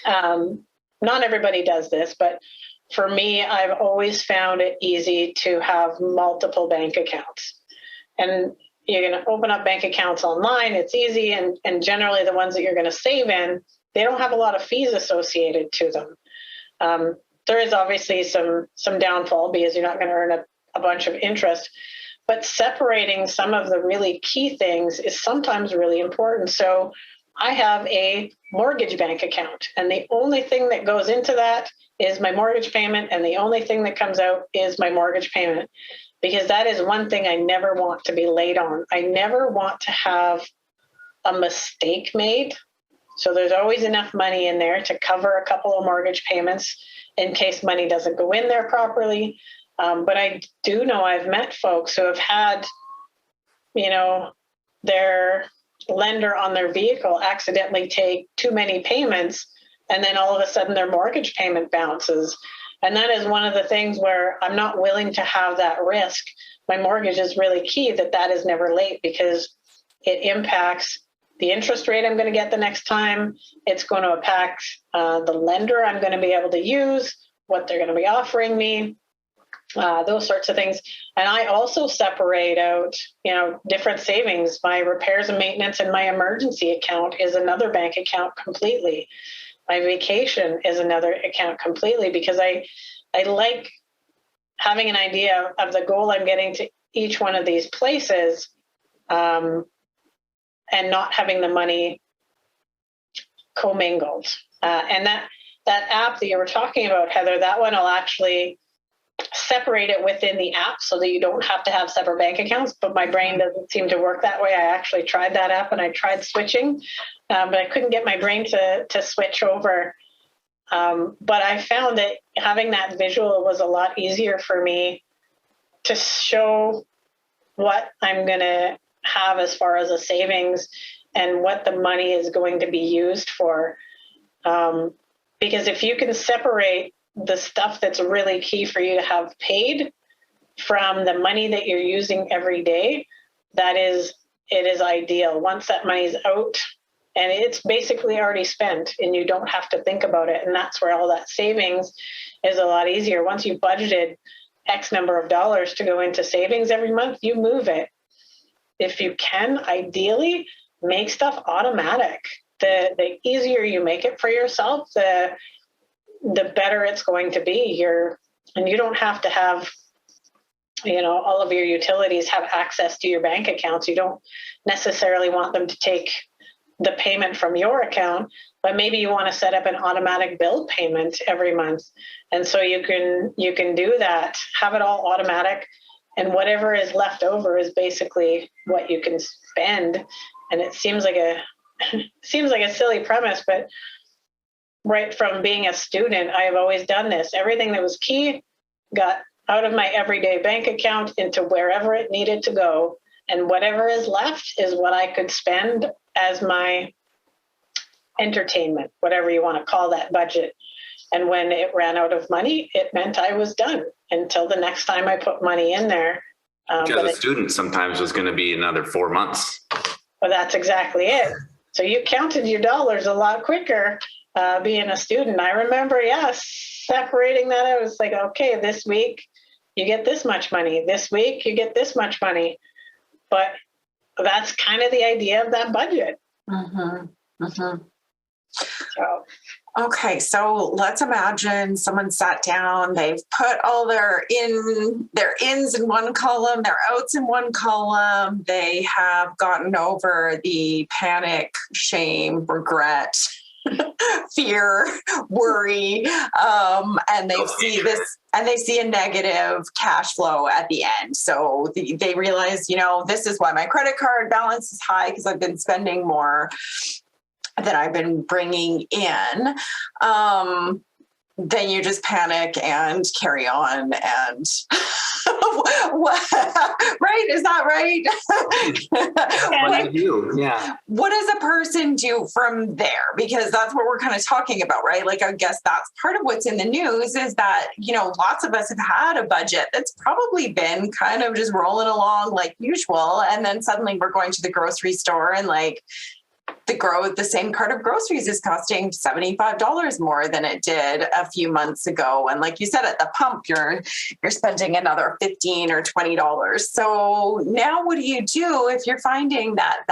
Not everybody does this, but for me, I've always found it easy to have multiple bank accounts. And you're going to open up bank accounts online. It's easy. And generally the ones that you're going to save in, they don't have a lot of fees associated to them. There is obviously some downfall because you're not going to earn a bunch of interest, but separating some of the really key things is sometimes really important. So I have a mortgage bank account, and the only thing that goes into that is my mortgage payment. And the only thing that comes out is my mortgage payment, because that is one thing I never want to be late on. I never want to have a mistake made. So there's always enough money in there to cover a couple of mortgage payments in case money doesn't go in there properly. But I do know I've met folks who have had, their lender on their vehicle accidentally take too many payments, and then all of a sudden their mortgage payment bounces. And that is one of the things where I'm not willing to have that risk. My mortgage is really key that is never late, because it impacts the interest rate I'm going to get the next time. It's going to impact the lender I'm going to be able to use, what they're going to be offering me, those sorts of things. And I also separate out, different savings. My repairs and maintenance and my emergency account is another bank account completely. My vacation is another account completely, because I like having an idea of the goal I'm getting to each one of these places, and not having the money commingled. And that app that you were talking about, Heather, that one will actually separate it within the app so that you don't have to have separate bank accounts. But my brain doesn't seem to work that way. I actually tried that app and I tried switching, but I couldn't get my brain to switch over. But I found that having that visual was a lot easier for me to show what I'm going to have as far as a savings and what the money is going to be used for. Because if you can separate the stuff that's really key for you to have paid from the money that you're using every day, it is ideal. Once that money's out and it's basically already spent and you don't have to think about it. And that's where all that savings is a lot easier. Once you've budgeted X number of dollars to go into savings every month, you move it. If you can, ideally, make stuff automatic. The easier you make it for yourself, the better it's going to be. And you don't have to have, all of your utilities have access to your bank accounts. You don't necessarily want them to take the payment from your account, but maybe you want to set up an automatic bill payment every month. And so you can do that, have it all automatic. and whatever is left over is basically what you can spend. And it seems like a silly premise, but right from being a student, I have always done this. Everything that was key got out of my everyday bank account into wherever it needed to go. And whatever is left is what I could spend as my entertainment, whatever you want to call that budget. And when it ran out of money, it meant I was done until the next time I put money in there. Because a student sometimes was going to be another 4 months. Well, that's exactly it. So you counted your dollars a lot quicker being a student. I remember, separating that. I was like, okay, this week you get this much money. This week you get this much money. But that's kind of the idea of that budget. Mm-hmm. Mm-hmm. So. Okay, so let's imagine someone sat down, they've put all their ins in one column, their outs in one column, they have gotten over the panic, shame, regret, fear, worry, and they see a negative cash flow at the end. So they realize, this is why my credit card balance is high, because I've been spending more that I've been bringing in. Then you just panic and carry on and right? Is that right? What do you do? Yeah. What does a person do from there? Because that's what we're kind of talking about, right? Like, I guess that's part of what's in the news is that, lots of us have had a budget that's probably been kind of just rolling along like usual. And then suddenly we're going to the grocery store and the same cart of groceries is costing $75 more than it did a few months ago. And like you said, at the pump, you're spending another $15 or $20. So now what do you do if you're finding that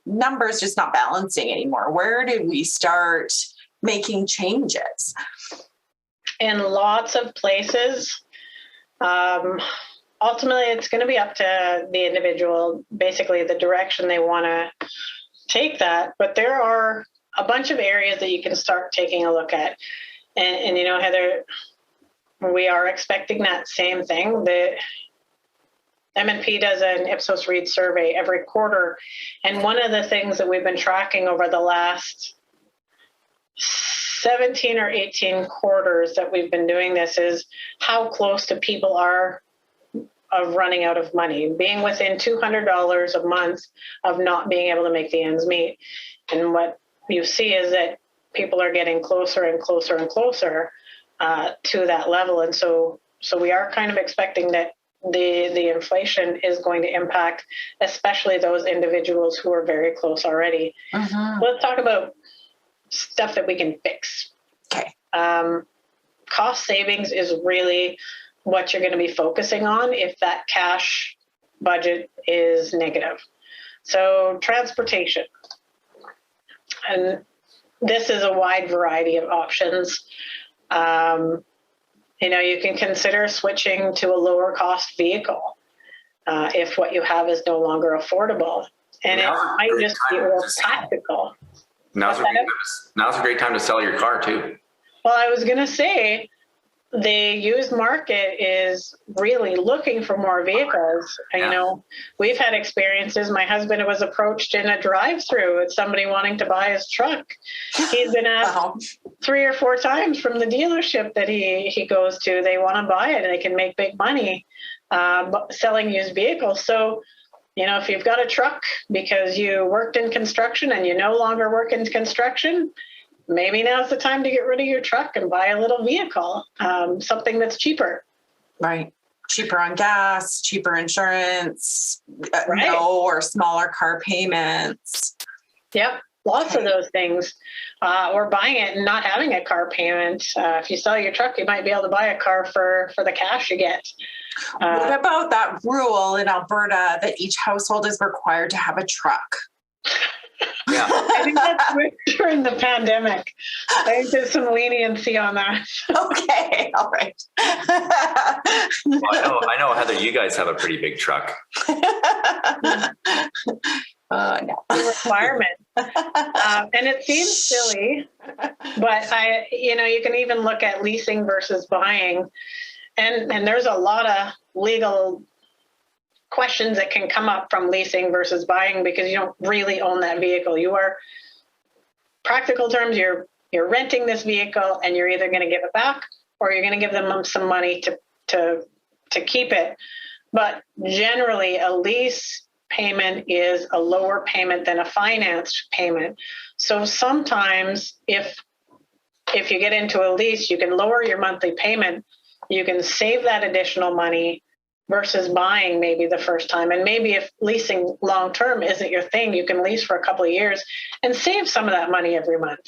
number is just not balancing anymore? Where do we start making changes? In lots of places, ultimately it's going to be up to the individual, basically the direction they want to take that, but there are a bunch of areas that you can start taking a look at. And Heather, we are expecting that same thing. The MNP does an Ipsos Reid survey every quarter. And one of the things that we've been tracking over the last 17 or 18 quarters that we've been doing this is how close to people are of running out of money, being within $200 a month of not being able to make the ends meet. And what you see is that people are getting closer and closer and closer to that level. And so we are kind of expecting that the inflation is going to impact, especially those individuals who are very close already. Uh-huh. Let's talk about stuff that we can fix. Okay. Cost savings is really what you're going to be focusing on if that cash budget is negative. So transportation. And this is a wide variety of options. You can consider switching to a lower cost vehicle if what you have is no longer affordable. And it might just be more practical. Now's a great time to sell your car too. Well, I was going to say, the used market is really looking for more vehicles. Yeah. We've had experiences. My husband was approached in a drive-through with somebody wanting to buy his truck. He's been asked 3 or 4 times from the dealership that he goes to. They want to buy it and they can make big money selling used vehicles. So, if you've got a truck because you worked in construction and you no longer work in construction, maybe now's the time to get rid of your truck and buy a little vehicle, something that's cheaper. Right. Cheaper on gas, cheaper insurance, right. No or smaller car payments. Yep. Lots of those things. Or buying it and not having a car payment. If you sell your truck, you might be able to buy a car for the cash you get. What about that rule in Alberta that each household is required to have a truck? Yeah. I think that's during the pandemic. I think there's some leniency on that. Okay, all right. Well, I know, Heather, you guys have a pretty big truck. No. The requirement. And it seems silly, but you can even look at leasing versus buying. And there's a lot of legal questions that can come up from leasing versus buying because you don't really own that vehicle. You are, practical terms, you're renting this vehicle and you're either going to give it back or you're going to give them some money to keep it. But generally, a lease payment is a lower payment than a financed payment. So sometimes if you get into a lease, you can lower your monthly payment. You can save that additional money versus buying maybe the first time. And maybe if leasing long-term isn't your thing, you can lease for a couple of years and save some of that money every month.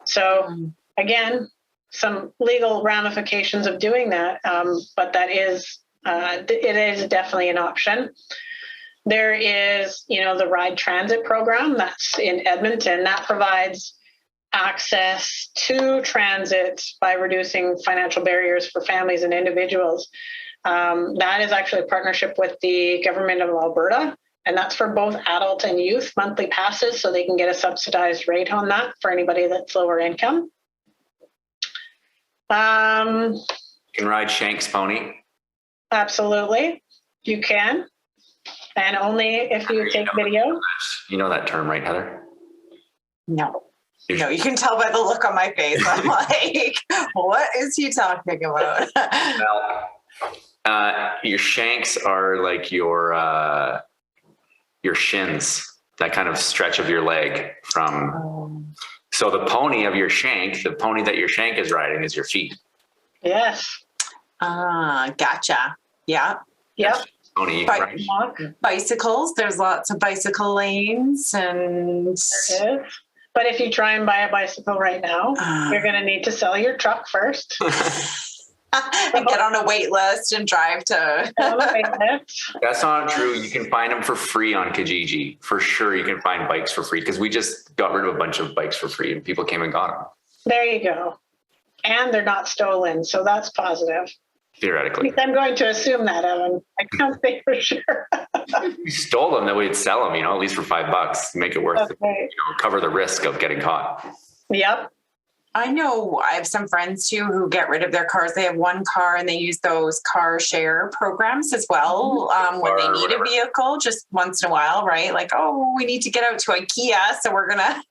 So again, some legal ramifications of doing that, but that is, it is definitely an option. There is, the Ride Transit program that's in Edmonton that provides access to transit by reducing financial barriers for families and individuals. That is actually a partnership with the government of Alberta, and that's for both adult and youth monthly passes, so they can get a subsidized rate on that for anybody that's lower income. You can ride Shank's pony. Absolutely, you can, and only if you take video. You know that term, right, Heather? No, you can tell by the look on my face. I'm like, what is he talking about? Well, your shanks are like your shins, that kind of stretch of your leg from. So the pony of your shank, the pony that your shank is riding is your feet. Yes. Gotcha. Yeah. Yep. Pony, bicycles. There's lots of bicycle lanes, and there is. But if you try and buy a bicycle right now, you're going to need to sell your truck first. And get on a wait list and drive to. That's not true. You can find them for free on Kijiji. For sure, you can find bikes for free because we just got rid of a bunch of bikes for free and people came and got them. There you go. And they're not stolen, so that's positive. Theoretically. I'm going to assume that, Evan. I can't say for sure. If we stole them, then we'd sell them, at least for $5, make it worth it, cover the risk of getting caught. Yep. I know I have some friends too who get rid of their cars. They have one car and they use those car share programs as well when they need a vehicle just once in a while, right? Like, oh, we need to get out to IKEA, so we're going to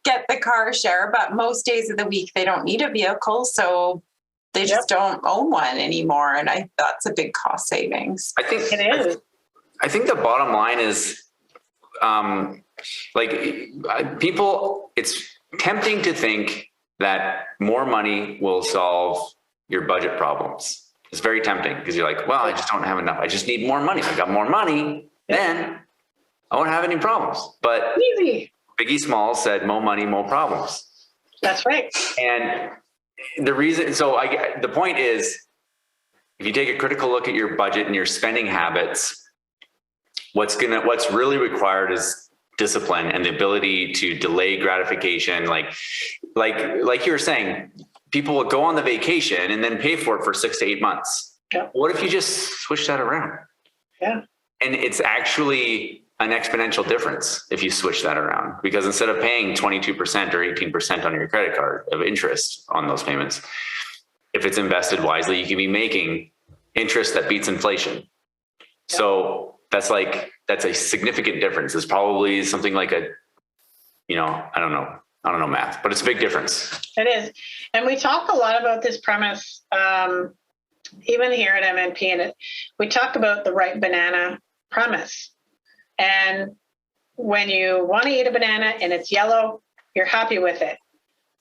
get the car share. But most days of the week, they don't need a vehicle, so they just don't own one anymore. And that's a big cost savings. I think it is. I think the bottom line is people, it's tempting to think that more money will solve your budget problems. It's very tempting because you're like, well, I just don't have enough. I just need more money. If I got more money, then I won't have any problems. But easy. Biggie Smalls said, more money, more problems. That's right. And the reason, the point is, if you take a critical look at your budget and your spending habits, what's really required is discipline and the ability to delay gratification. Like you were saying, people will go on the vacation and then pay for it for 6 to 8 months. Yeah. What if you just switch that around? Yeah. And it's actually an exponential difference if you switch that around, because instead of paying 22% or 18% on your credit card of interest on those payments, if it's invested wisely, you can be making interest that beats inflation. Yeah. So that's a significant difference. It's probably something like I don't know math, but it's a big difference. It is. And we talk a lot about this premise, even here at MNP, and we talk about the right banana premise. And when you want to eat a banana and it's yellow, you're happy with it.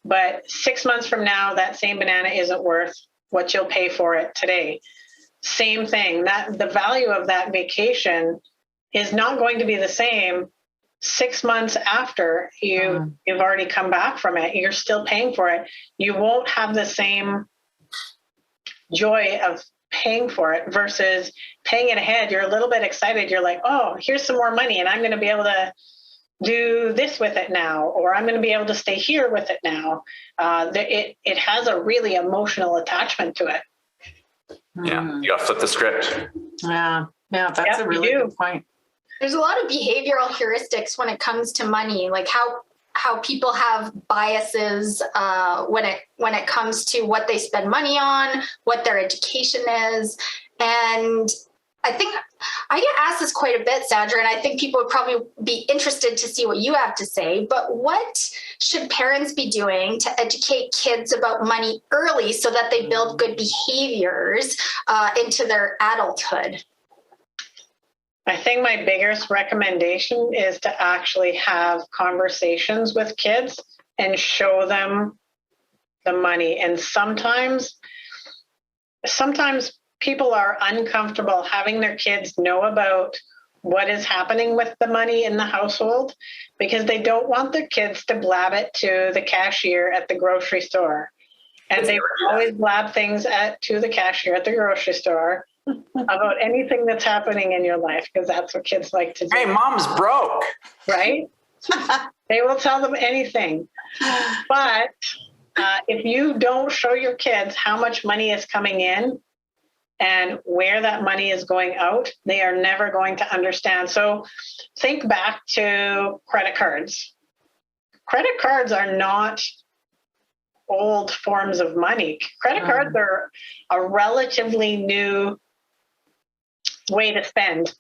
But 6 months from now, that same banana isn't worth what you'll pay for it today. Same thing, that the value of that vacation is not going to be the same 6 months after you've already come back from it. You're still paying for it. You won't have the same joy of paying for it versus paying it ahead. You're a little bit excited. You're like, oh, here's some more money and I'm going to be able to do this with it now, or I'm going to be able to stay here with it now. It has a really emotional attachment to it. Yeah, you got to flip the script. Yeah, that's a really good point. There's a lot of behavioral heuristics when it comes to money, like how people have biases when it comes to what they spend money on, what their education is. And I think I get asked this quite a bit, Sandra, and I think people would probably be interested to see what you have to say. But what should parents be doing to educate kids about money early so that they build good behaviors into their adulthood? I think my biggest recommendation is to actually have conversations with kids and show them the money. And sometimes people are uncomfortable having their kids know about what is happening with the money in the household because they don't want their kids to blab it to the cashier at the grocery store. And they always blab things to the cashier at the grocery store about anything that's happening in your life, because that's what kids like to do. Hey, mom's broke. Right? They will tell them anything. But if you don't show your kids how much money is coming in and where that money is going out, they are never going to understand. So think back to credit cards. Credit cards are not old forms of money. Credit cards are a relatively new way to spend,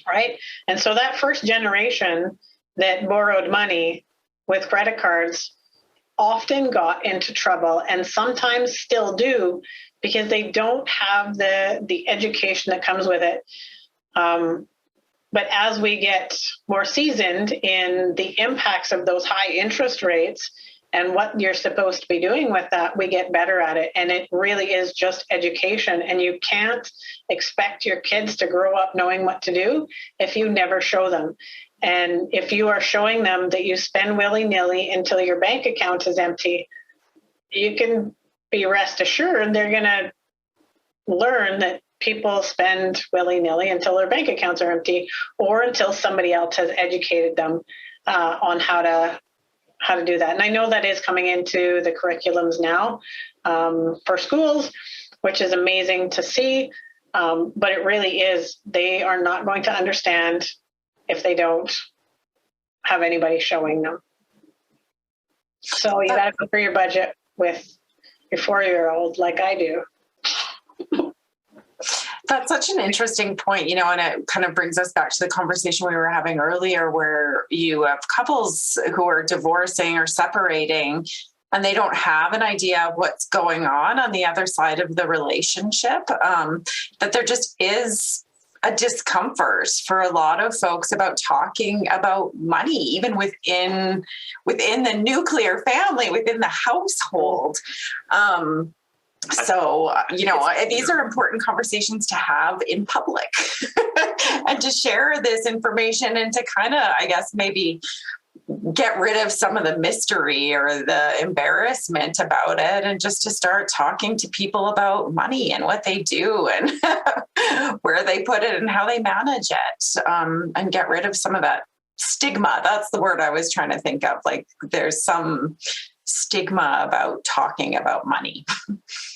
right? And so that first generation that borrowed money with credit cards often got into trouble, and sometimes still do, because they don't have the education that comes with it. But as we get more seasoned in the impacts of those high interest rates and what you're supposed to be doing with that, we get better at it. And it really is just education. And you can't expect your kids to grow up knowing what to do if you never show them. And if you are showing them that you spend willy-nilly until your bank account is empty, you can be rest assured they're going to learn that people spend willy-nilly until their bank accounts are empty, or until somebody else has educated them on how to do that. And I know that is coming into the curriculums now for schools, which is amazing to see. But it really is, they are not going to understand if they don't have anybody showing them. So you got to go through your budget with your 4-year-old like I do. That's such an interesting point, and it kind of brings us back to the conversation we were having earlier, where you have couples who are divorcing or separating, and they don't have an idea of what's going on the other side of the relationship, that there just is a discomfort for a lot of folks about talking about money, even within the nuclear family, within the household. So, these are important conversations to have in public and to share this information and to kind of, I guess, maybe get rid of some of the mystery or the embarrassment about it, and just to start talking to people about money and what they do and where they put it and how they manage it, and get rid of some of that stigma. That's the word I was trying to think of. Like, there's some stigma about talking about money.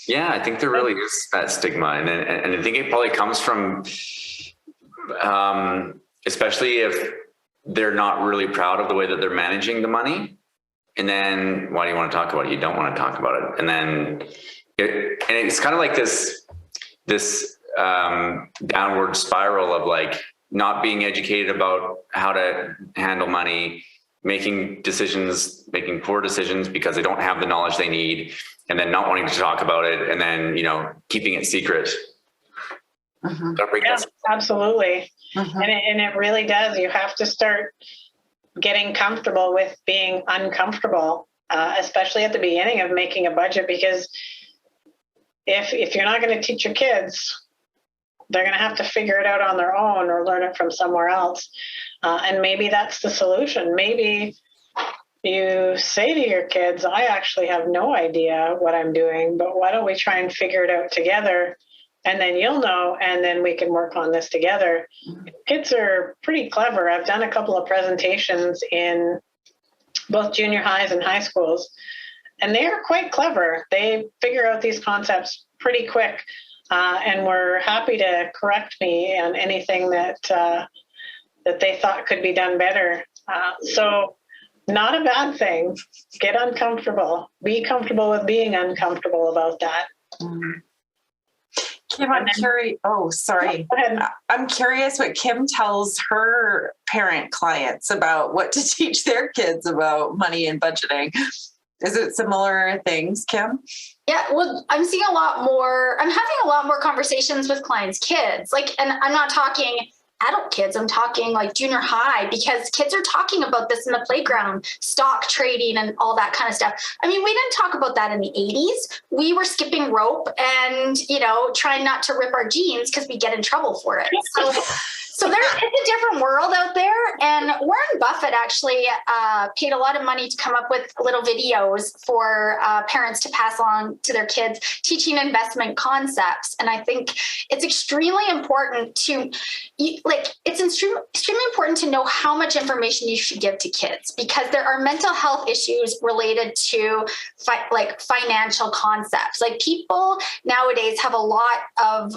Yeah, I think there really is that stigma. And I think it probably comes from, especially if they're not really proud of the way that they're managing the money. And then, why do you want to talk about it? You don't want to talk about it. And then, it's kind of like this downward spiral of like not being educated about how to handle money, making poor decisions because they don't have the knowledge they need, and then not wanting to talk about it, and then, keeping it secret. Yeah, absolutely. And it really does. You have to start getting comfortable with being uncomfortable, especially at the beginning of making a budget, because if you're not going to teach your kids, they're going to have to figure it out on their own or learn it from somewhere else. And maybe that's the solution. Maybe you say to your kids, I actually have no idea what I'm doing, but why don't we try and figure it out together? And then you'll know, and then we can work on this together. Kids are pretty clever. I've done a couple of presentations in both junior highs and high schools, and they are quite clever. They figure out these concepts pretty quick, and were happy to correct me on anything that they thought could be done better. So not a bad thing. Get uncomfortable. Be comfortable with being uncomfortable about that. Kim, I'm curious. Oh, sorry. Go ahead. I'm curious what Kim tells her parent clients about what to teach their kids about money and budgeting. Is it similar things, Kim? Yeah, well, I'm having a lot more conversations with clients' kids. And I'm not talking adult kids, I'm talking like junior high, because kids are talking about this in the playground, stock trading and all that kind of stuff. I mean, we didn't talk about that in the 80s. We were skipping rope and, trying not to rip our jeans because we get in trouble for it. So it's a different world out there. And Warren Buffett actually paid a lot of money to come up with little videos for parents to pass on to their kids, teaching investment concepts. And I think it's extremely important it's extremely important to know how much information you should give to kids, because there are mental health issues related to financial concepts. Like, people nowadays have a lot of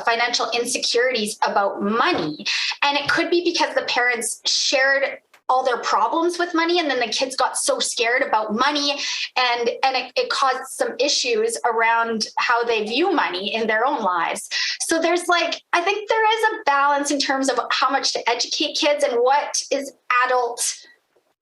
financial insecurities about money. And it could be because the parents shared all their problems with money, and then the kids got so scared about money, and it caused some issues around how they view money in their own lives. So I think there is a balance in terms of how much to educate kids and what is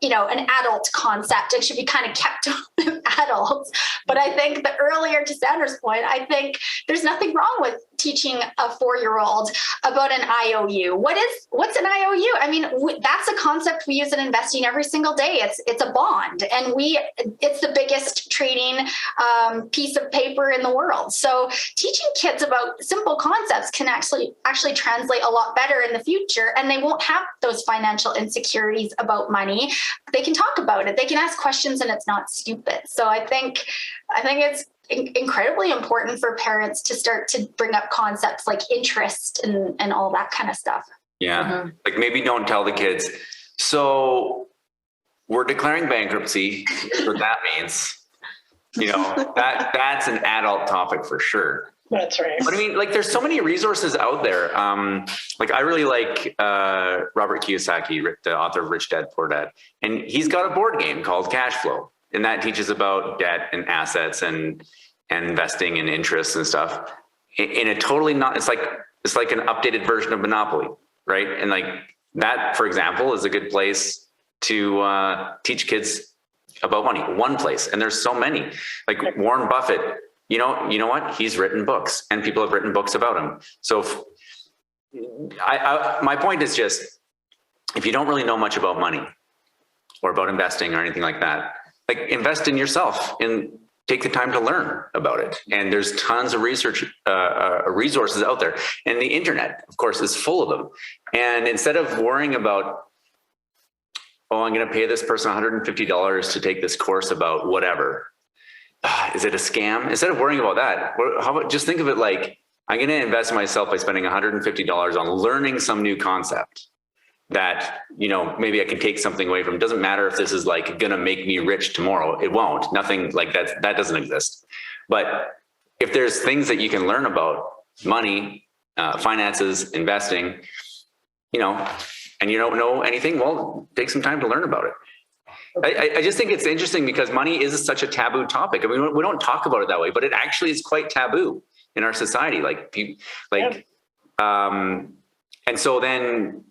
an adult concept and should be kind of kept with adults. But I think to Sandra's point, I think there's nothing wrong with teaching a 4-year-old about an IOU. What's an IOU? I mean, that's a concept we use in investing every single day. It's a bond, and it's the biggest trading piece of paper in the world. So teaching kids about simple concepts can actually translate a lot better in the future, and they won't have those financial insecurities about money. They can talk about it. They can ask questions, and it's not stupid. So I think it's incredibly important for parents to start to bring up concepts like interest and all that kind of stuff. Yeah. Mm-hmm. Like, maybe don't tell the kids, so we're declaring bankruptcy. Here's what that means. That's an adult topic for sure. That's right. But I mean, there's so many resources out there. I really like Robert Kiyosaki, the author of Rich Dad, Poor Dad. And he's got a board game called Cash Flow. And that teaches about debt and assets and investing and interest and stuff in a totally it's like an updated version of Monopoly, right? And that, for example, is a good place to teach kids about money. One place, and there's so many. Like Warren Buffett, you know what? He's written books, and people have written books about him. So my point is just, if you don't really know much about money or about investing or anything like that, invest in yourself and take the time to learn about it. And there's tons of research resources out there, and the internet, of course, is full of them. And instead of worrying about, I'm going to pay this person $150 to take this course about whatever, is it a scam? Instead of worrying about that, how about just think of it like, I'm going to invest in myself by spending $150 on learning some new concept that, maybe I can take something away from. It doesn't matter if this is going to make me rich tomorrow. It won't. Nothing like that. That doesn't exist. But if there's things that you can learn about money, finances, investing, and you don't know anything, well, take some time to learn about it. I just think it's interesting because money is such a taboo topic. I mean, we don't talk about it that way, but it actually is quite taboo in our society. And so then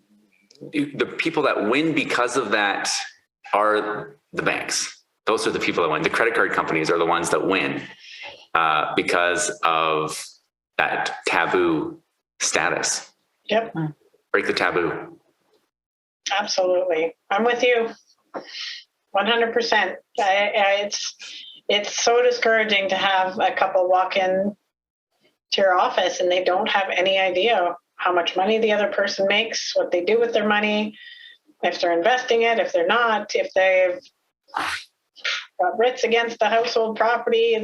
the people that win because of that are the banks. Those are the people that win. The credit card companies are the ones that win because of that taboo status. Yep. Break the taboo. Absolutely. I'm with you 100%. It's so discouraging to have a couple walk in to your office and they don't have any idea how much money the other person makes, what they do with their money, if they're investing it, if they're not, if they've got writs against the household property,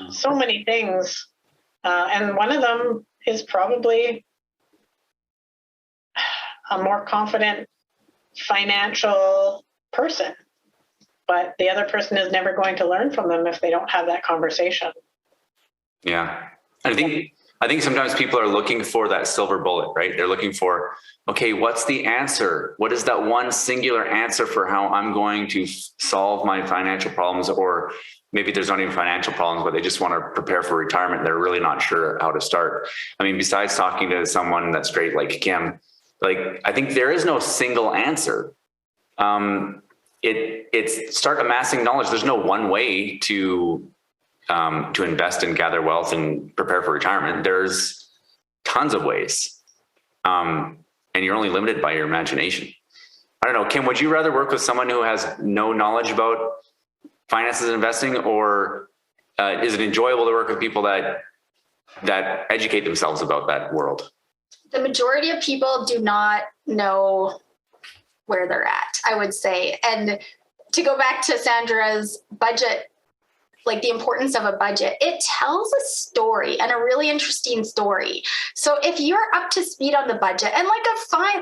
so many things. And one of them is probably a more confident financial person, but the other person is never going to learn from them if they don't have that conversation. Yeah. I think I think sometimes people are looking for that silver bullet, right? They're looking for, okay, what's the answer? What is that one singular answer for how I'm going to solve my financial problems? Or maybe there's not even financial problems, but they just want to prepare for retirement. They're really not sure how to start. I mean, besides talking to someone that's great like Kim, like, I think there is no single answer. It's start amassing knowledge. There's no one way to invest and gather wealth and prepare for retirement. There's tons of ways. And you're only limited by your imagination. I don't know, Kim, would you rather work with someone who has no knowledge about finances and investing, or is it enjoyable to work with people that educate themselves about that world? The majority of people do not know where they're at, I would say. And to go back to Sandra's budget, like the importance of a budget, it tells a story, and a really interesting story. So if you're up to speed on the budget, and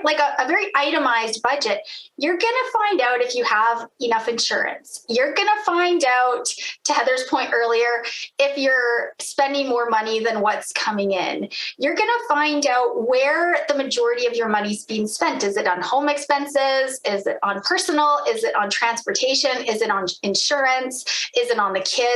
like a very itemized budget, you're going to find out if you have enough insurance. You're going to find out, to Heather's point earlier, if you're spending more money than what's coming in. You're going to find out where the majority of your money's being spent. Is it on home expenses? Is it on personal? Is it on transportation? Is it on insurance? Is it on the kids?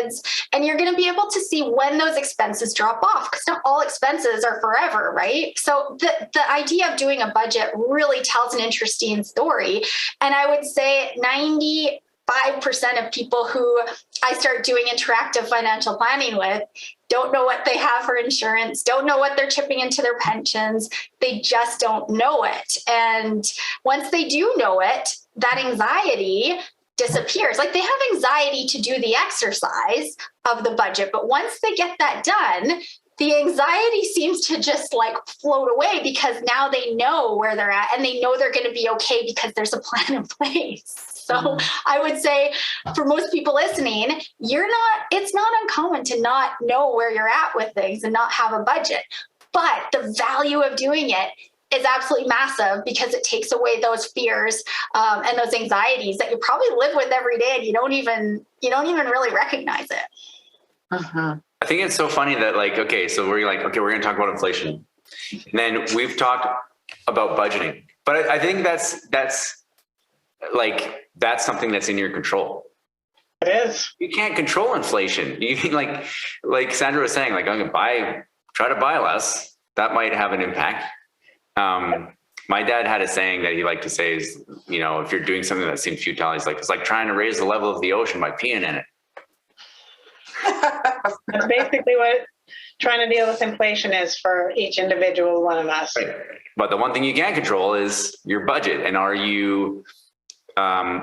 And you're going to be able to see when those expenses drop off, because not all expenses are forever, right? So the idea of doing a budget really tells an interesting story. And I would say 95% of people who I start doing interactive financial planning with don't know what they have for insurance, don't know what they're chipping into their pensions. They just don't know it. And once they do know it, that anxiety disappears. Like, they have anxiety to do the exercise of the budget, but once they get that done, the anxiety seems to just like float away, because now they know where they're at and they know they're going to be okay because there's a plan in place. So I would say for most people listening, it's not uncommon to not know where you're at with things and not have a budget, but the value of doing it is absolutely massive, because it takes away those fears and those anxieties that you probably live with every day, and you don't even really recognize it. Uh-huh. I think it's so funny that, like, okay, so we're like, okay, we're going to talk about inflation, and then we've talked about budgeting, but I think that's something that's in your control. It is. You can't control inflation. You can, like Sandra was saying, like, I'm going to try to buy less. That might have an impact. My dad had a saying that he liked to say is, if you're doing something that seems futile, it's like trying to raise the level of the ocean by peeing in it. That's basically what trying to deal with inflation is for each individual one of us. Right. But the one thing you can control is your budget. And are you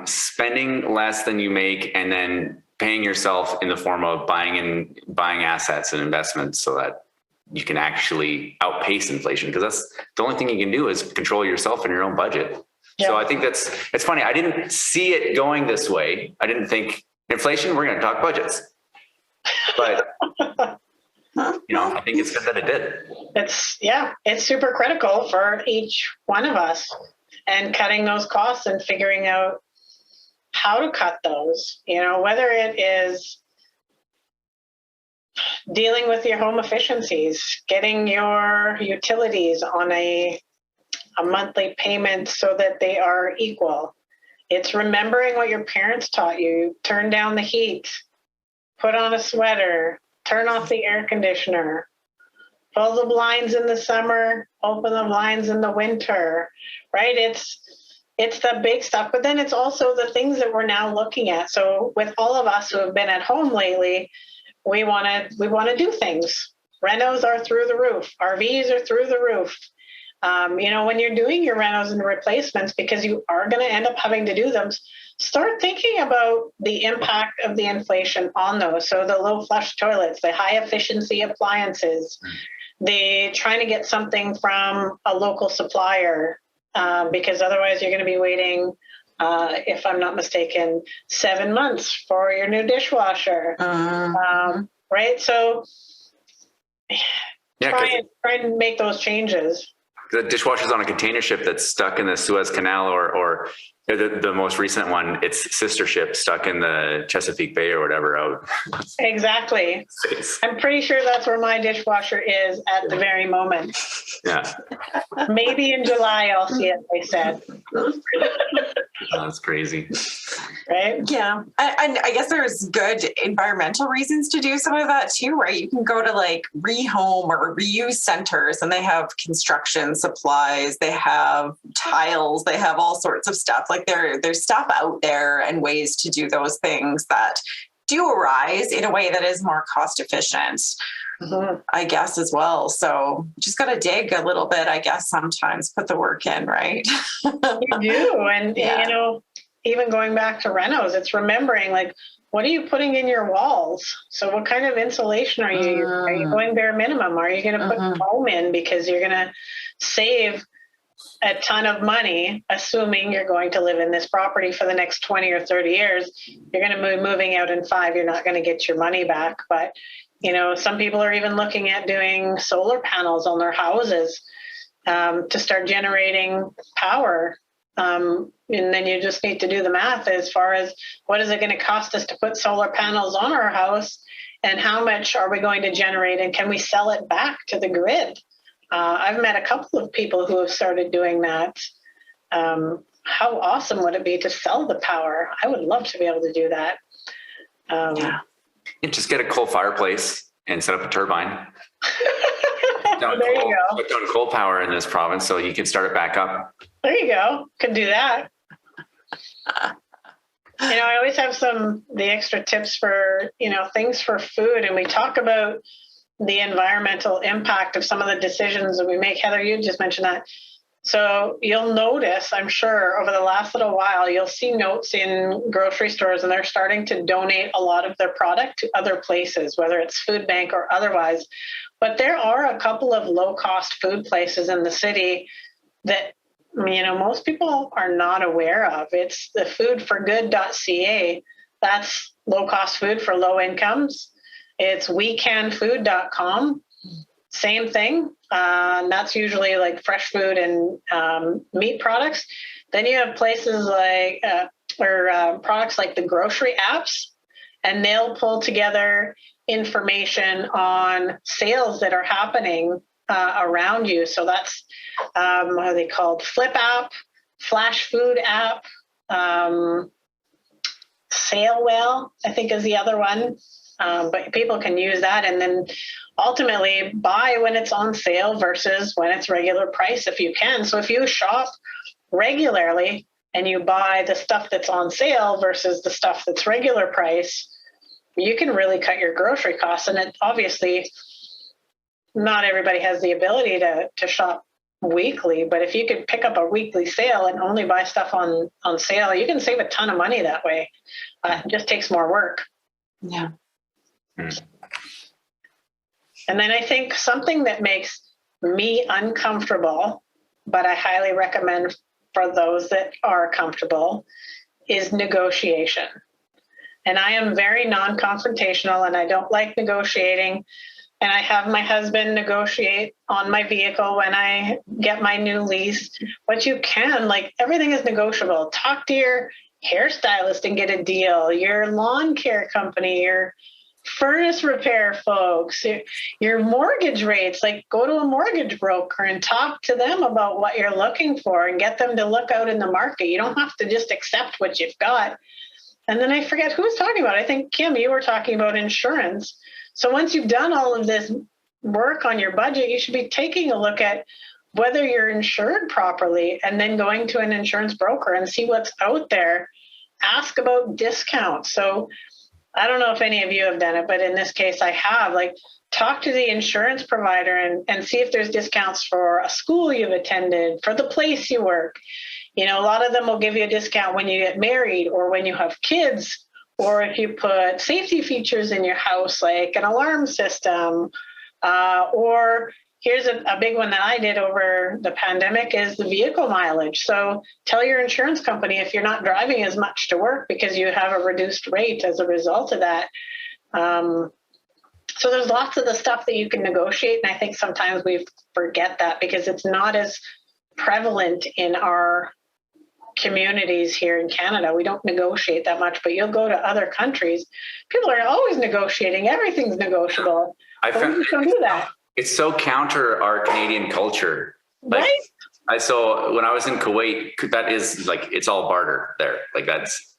spending less than you make, and then paying yourself in the form of buying assets and investments so that you can actually outpace inflation? Because that's the only thing you can do, is control yourself and your own budget. Yeah. So I think it's funny. I didn't see it going this way. I didn't think inflation, we're going to talk budgets, but I think it's good that it did. It's super critical for each one of us, and cutting those costs and figuring out how to cut those, whether it is dealing with your home efficiencies, getting your utilities on a monthly payment so that they are equal. It's remembering what your parents taught you. Turn down the heat, put on a sweater, turn off the air conditioner, pull the blinds in the summer, open the blinds in the winter, right? It's the big stuff, but then it's also the things that we're now looking at. So with all of us who have been at home lately, we want to do things. Renos are through the roof. RVs are through the roof. When you're doing your renos and replacements, because you are going to end up having to do them, start thinking about the impact of the inflation on those. So the low flush toilets, the high efficiency appliances, the trying to get something from a local supplier, because otherwise you're going to be waiting, if I'm not mistaken, 7 months for your new dishwasher. Right? So try and make those changes. The dishwasher's on a container ship that's stuck in the Suez Canal, or The most recent one, it's sister ship stuck in the Chesapeake Bay or whatever out. Exactly. I'm pretty sure that's where my dishwasher is at the very moment. Yeah. Maybe in July I'll see it, they said. That's crazy. Right? Yeah. And I guess there's good environmental reasons to do some of that too, right? You can go to like rehome or reuse centers and they have construction supplies, they have tiles, they have all sorts of stuff. Like there's stuff out there and ways to do those things that do arise in a way that is more cost efficient. Mm-hmm. I guess as well. So just got to dig a little bit, I guess, sometimes put the work in, right? You do. And, you know, even going back to renos, it's remembering like, what are you putting in your walls? So what kind of insulation are you using? Are you going bare minimum? Are you going to put foam in because you're going to save a ton of money, assuming you're going to live in this property for the next 20 or 30 years? You're going to be moving out in 5. You're not going to get your money back. But you know, some people are even looking at doing solar panels on their houses to start generating power. And then you just need to do the math as far as what is it going to cost us to put solar panels on our house and how much are we going to generate and can we sell it back to the grid? I've met a couple of people who have started doing that. How awesome would it be to sell the power? I would love to be able to do that. You just get a coal fireplace and set up a turbine. There you go. Put down coal power in this province so you can start it back up. There you go. Could do that. You know, I always have the extra tips for, you know, things for food. And we talk about the environmental impact of some of the decisions that we make. Heather, you just mentioned that. So you'll notice, I'm sure, over the last little while, you'll see notes in grocery stores and they're starting to donate a lot of their product to other places, whether it's food bank or otherwise. But there are a couple of low-cost food places in the city that, you know, most people are not aware of. It's the foodforgood.ca. That's low-cost food for low incomes. It's wecanfood.com. Same thing. That's usually like fresh food and meat products. Then you have places like products like the grocery apps, and they'll pull together information on sales that are happening around you. So that's what are they called? Flip app, Flash Food app, Sale Well, I think is the other one. But people can use that and then ultimately buy when it's on sale versus when it's regular price if you can. So if you shop regularly and you buy the stuff that's on sale versus the stuff that's regular price, you can really cut your grocery costs. And it obviously, not everybody has the ability to shop weekly, but if you could pick up a weekly sale and only buy stuff on sale, you can save a ton of money that way. It just takes more work. Yeah. And then I think something that makes me uncomfortable, but I highly recommend for those that are comfortable, is negotiation. And I am very non-confrontational and I don't like negotiating. And I have my husband negotiate on my vehicle when I get my new lease. But you can, like, everything is negotiable. Talk to your hairstylist and get a deal, your lawn care company, your furnace repair folks, your mortgage rates, like go to a mortgage broker and talk to them about what you're looking for and get them to look out in the market. You don't have to just accept what you've got. And then I forget who was talking about it. I think, Kim, you were talking about insurance. So once you've done all of this work on your budget, you should be taking a look at whether you're insured properly and then going to an insurance broker and see what's out there. Ask about discounts. So I don't know if any of you have done it, but in this case I have. Like, talk to the insurance provider and see if there's discounts for a school you've attended, for the place you work. You know, a lot of them will give you a discount when you get married or when you have kids, or if you put safety features in your house, like an alarm system, or here's a big one that I did over the pandemic is the vehicle mileage. So tell your insurance company if you're not driving as much to work because you have a reduced rate as a result of that. So there's lots of the stuff that you can negotiate. And I think sometimes we forget that because it's not as prevalent in our communities here in Canada, we don't negotiate that much, but you'll go to other countries, people are always negotiating. Everything's negotiable. We just don't do that. It's so counter our Canadian culture. Like, right? So when I was in Kuwait, that is like, it's all barter there. Like that's,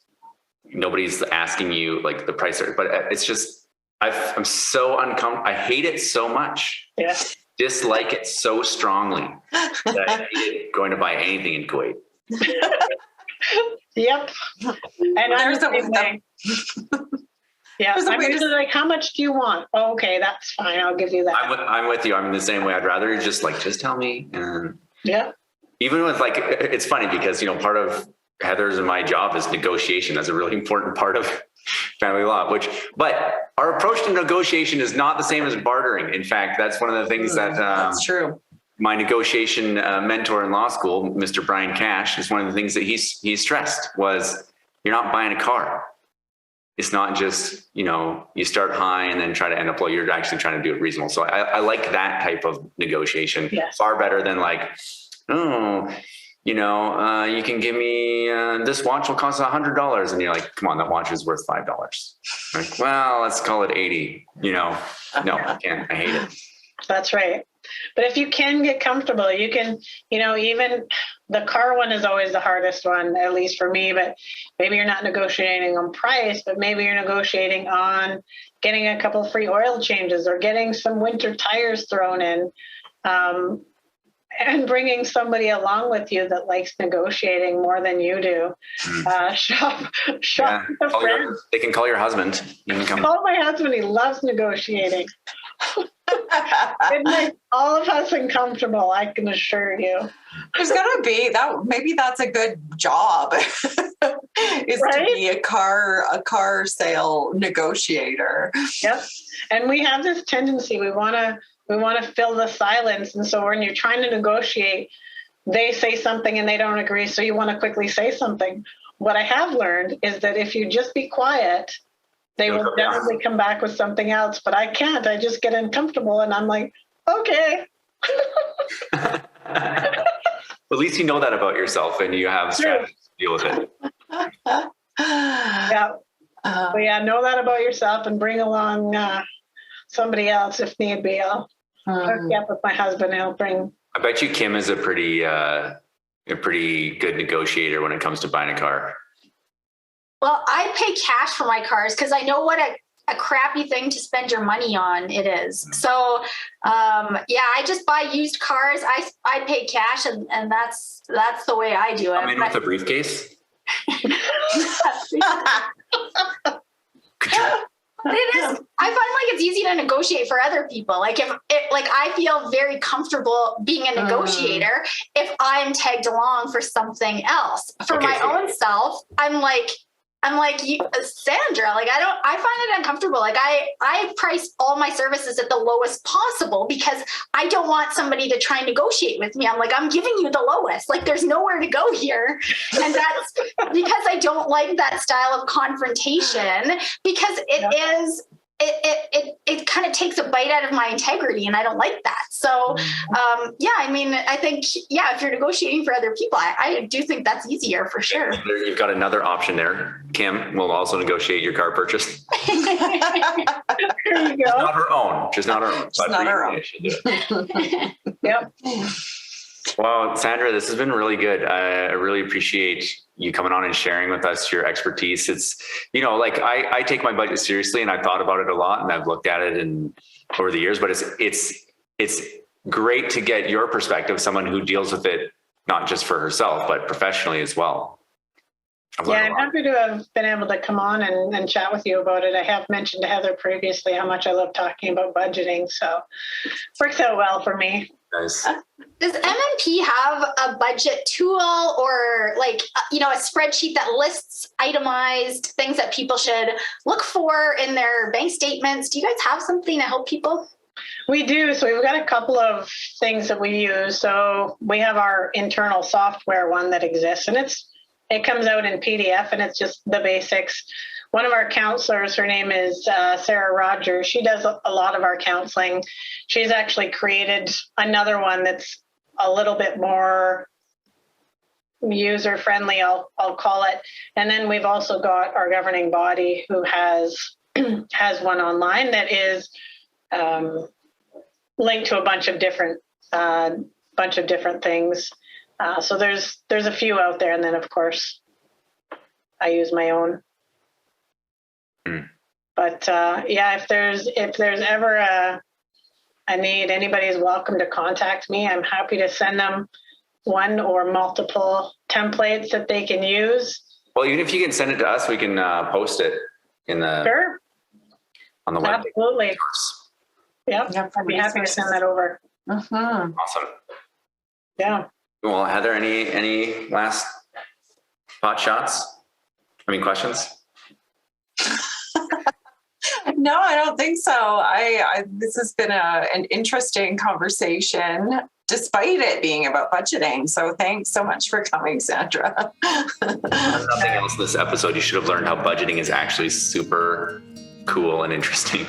nobody's asking you like the price, but it's just, I'm so uncomfortable. I hate it so much. Yeah. Dislike it so strongly that I hated going to buy anything in Kuwait. Yep. And I'm the same way. Yeah. I'm usually like, how much do you want? Oh, okay, that's fine. I'll give you that. I'm with you. I'm the same way. I'd rather just tell me. And yeah. Even with like, it's funny because, part of Heather's and my job is negotiation. That's a really important part of family law, but our approach to negotiation is not the same as bartering. In fact, that's one of the things that's true. My negotiation mentor in law school, Mr. Brian Cash, is one of the things that he stressed was you're not buying a car. It's not just, you start high and then try to end up low. You're actually trying to do it reasonable. So I like that type of negotiation far better than like, you can give me this watch will cost $100, and you're like, come on, that watch is worth $5. Like, well, let's call it 80. No, I can't. I hate it. That's right. But if you can get comfortable, you can, even the car one is always the hardest one, at least for me. But maybe you're not negotiating on price, but maybe you're negotiating on getting a couple free oil changes or getting some winter tires thrown in. And bringing somebody along with you that likes negotiating more than you do. Shop with a friend. They can call your husband. You can come. Call my husband. He loves negotiating. It makes all of us uncomfortable, I can assure you. There's gonna be that. Maybe that's a good job. Is to be a car sale negotiator. Yep. And we have this tendency. We want to fill the silence. And so when you're trying to negotiate, they say something and they don't agree. So you want to quickly say something. What I have learned is that if you just be quiet, they will definitely come back with something else. But I can't. I just get uncomfortable and I'm like, okay. At least you know that about yourself and you have strategies to deal with it. Yeah. But know that about yourself and bring along somebody else if need be. I'll hook you up with my husband. He'll bring. I bet you Kim is a pretty good negotiator when it comes to buying a car. Well, I pay cash for my cars because I know what a crappy thing to spend your money on it is. So, I just buy used cars. I pay cash, and that's the way I do it. I'm in with a briefcase. It is. I find like it's easy to negotiate for other people. Like I feel very comfortable being a negotiator if I'm tagged along for something else. For my own self, I'm like Sandra, I find it uncomfortable. Like I price all my services at the lowest possible because I don't want somebody to try and negotiate with me. I'm like, I'm giving you the lowest, like there's nowhere to go here. And that's because I don't like that style of confrontation because it kind of takes a bite out of my integrity and I don't like that. So, I think, if you're negotiating for other people, I do think that's easier for sure. You've got another option there. Kim will also negotiate your car purchase. There you go. Not her own, just not her own. Just not her own. Yep. Wow, Sandra, this has been really good. I really appreciate you coming on and sharing with us your expertise. It's, I take my budget seriously and I've thought about it a lot and I've looked at it over the years, but it's great to get your perspective, someone who deals with it, not just for herself, but professionally as well. I'm happy to have been able to come on and chat with you about it. I have mentioned to Heather previously how much I love talking about budgeting, so works out well for me. Nice. Does MNP have a budget tool or a spreadsheet that lists itemized things that people should look for in their bank statements? Do you guys have something to help people? We do. So we've got a couple of things that we use. So we have our internal software one that exists and it comes out in PDF and it's just the basics. One of our counselors, her name is Sarah Rogers. She does a lot of our counseling. She's actually created another one that's a little bit more user friendly, I'll call it. And then we've also got our governing body who has one online that is linked to a bunch of different things. So there's a few out there, and then of course I use my own. But if there's ever a need, anybody is welcome to contact me. I'm happy to send them one or multiple templates that they can use. Well, even if you can send it to us, we can post it on the web. Absolutely. Yep. I'd be happy to send that over. Awesome. Yeah. Well, Heather, any last questions? No, I don't think so. This has been an interesting conversation, despite it being about budgeting. So thanks so much for coming, Sandra. Nothing else in this episode. You should have learned how budgeting is actually super cool and interesting.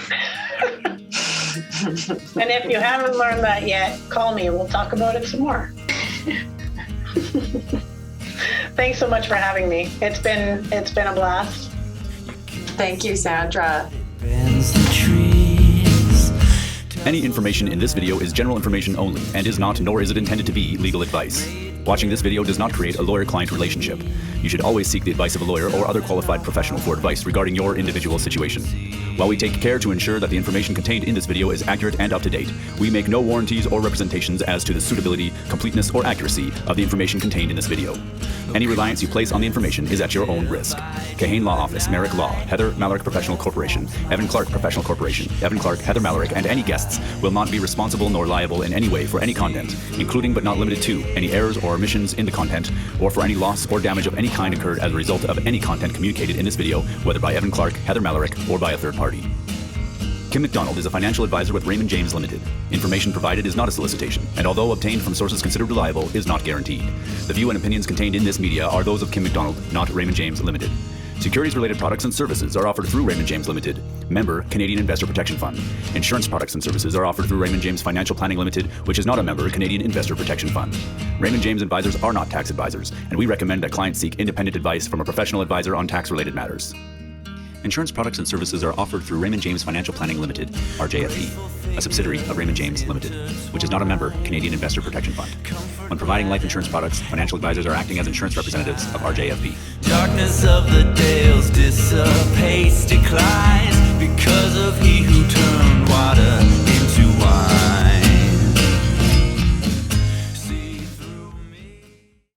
And if you haven't learned that yet, call me and we'll talk about it some more. Thanks so much for having me. It's been a blast. Thank you, Sandra. Any information in this video is general information only and is not, nor is it intended to be, legal advice. Watching this video does not create a lawyer-client relationship. You should always seek the advice of a lawyer or other qualified professional for advice regarding your individual situation. While we take care to ensure that the information contained in this video is accurate and up to date, we make no warranties or representations as to the suitability, completeness, or accuracy of the information contained in this video. Any reliance you place on the information is at your own risk. Kahane Law Office, Merrick Law, Heather Malarick Professional Corporation, Evan Clark Professional Corporation, Evan Clark, Heather Malarick, and any guests will not be responsible nor liable in any way for any content, including but not limited to any errors or omissions in the content, or for any loss or damage of any kind occurred as a result of any content communicated in this video, whether by Evan Clark, Heather Malarick, or by a third party. Kim McDonald is a financial advisor with Raymond James Limited. Information provided is not a solicitation, and although obtained from sources considered reliable, is not guaranteed. The view and opinions contained in this media are those of Kim McDonald, not Raymond James Limited. Securities-related products and services are offered through Raymond James Limited, member Canadian Investor Protection Fund. Insurance products and services are offered through Raymond James Financial Planning Limited, which is not a member Canadian Investor Protection Fund. Raymond James advisors are not tax advisors, and we recommend that clients seek independent advice from a professional advisor on tax-related matters. Insurance products and services are offered through Raymond James Financial Planning Limited, RJFE, a subsidiary of Raymond James Limited, which is not a member Canadian Investor Protection Fund. When providing life insurance products, financial advisors are acting as insurance representatives of RJFE. Darkness of the dales dissipates, declines, because of he who turned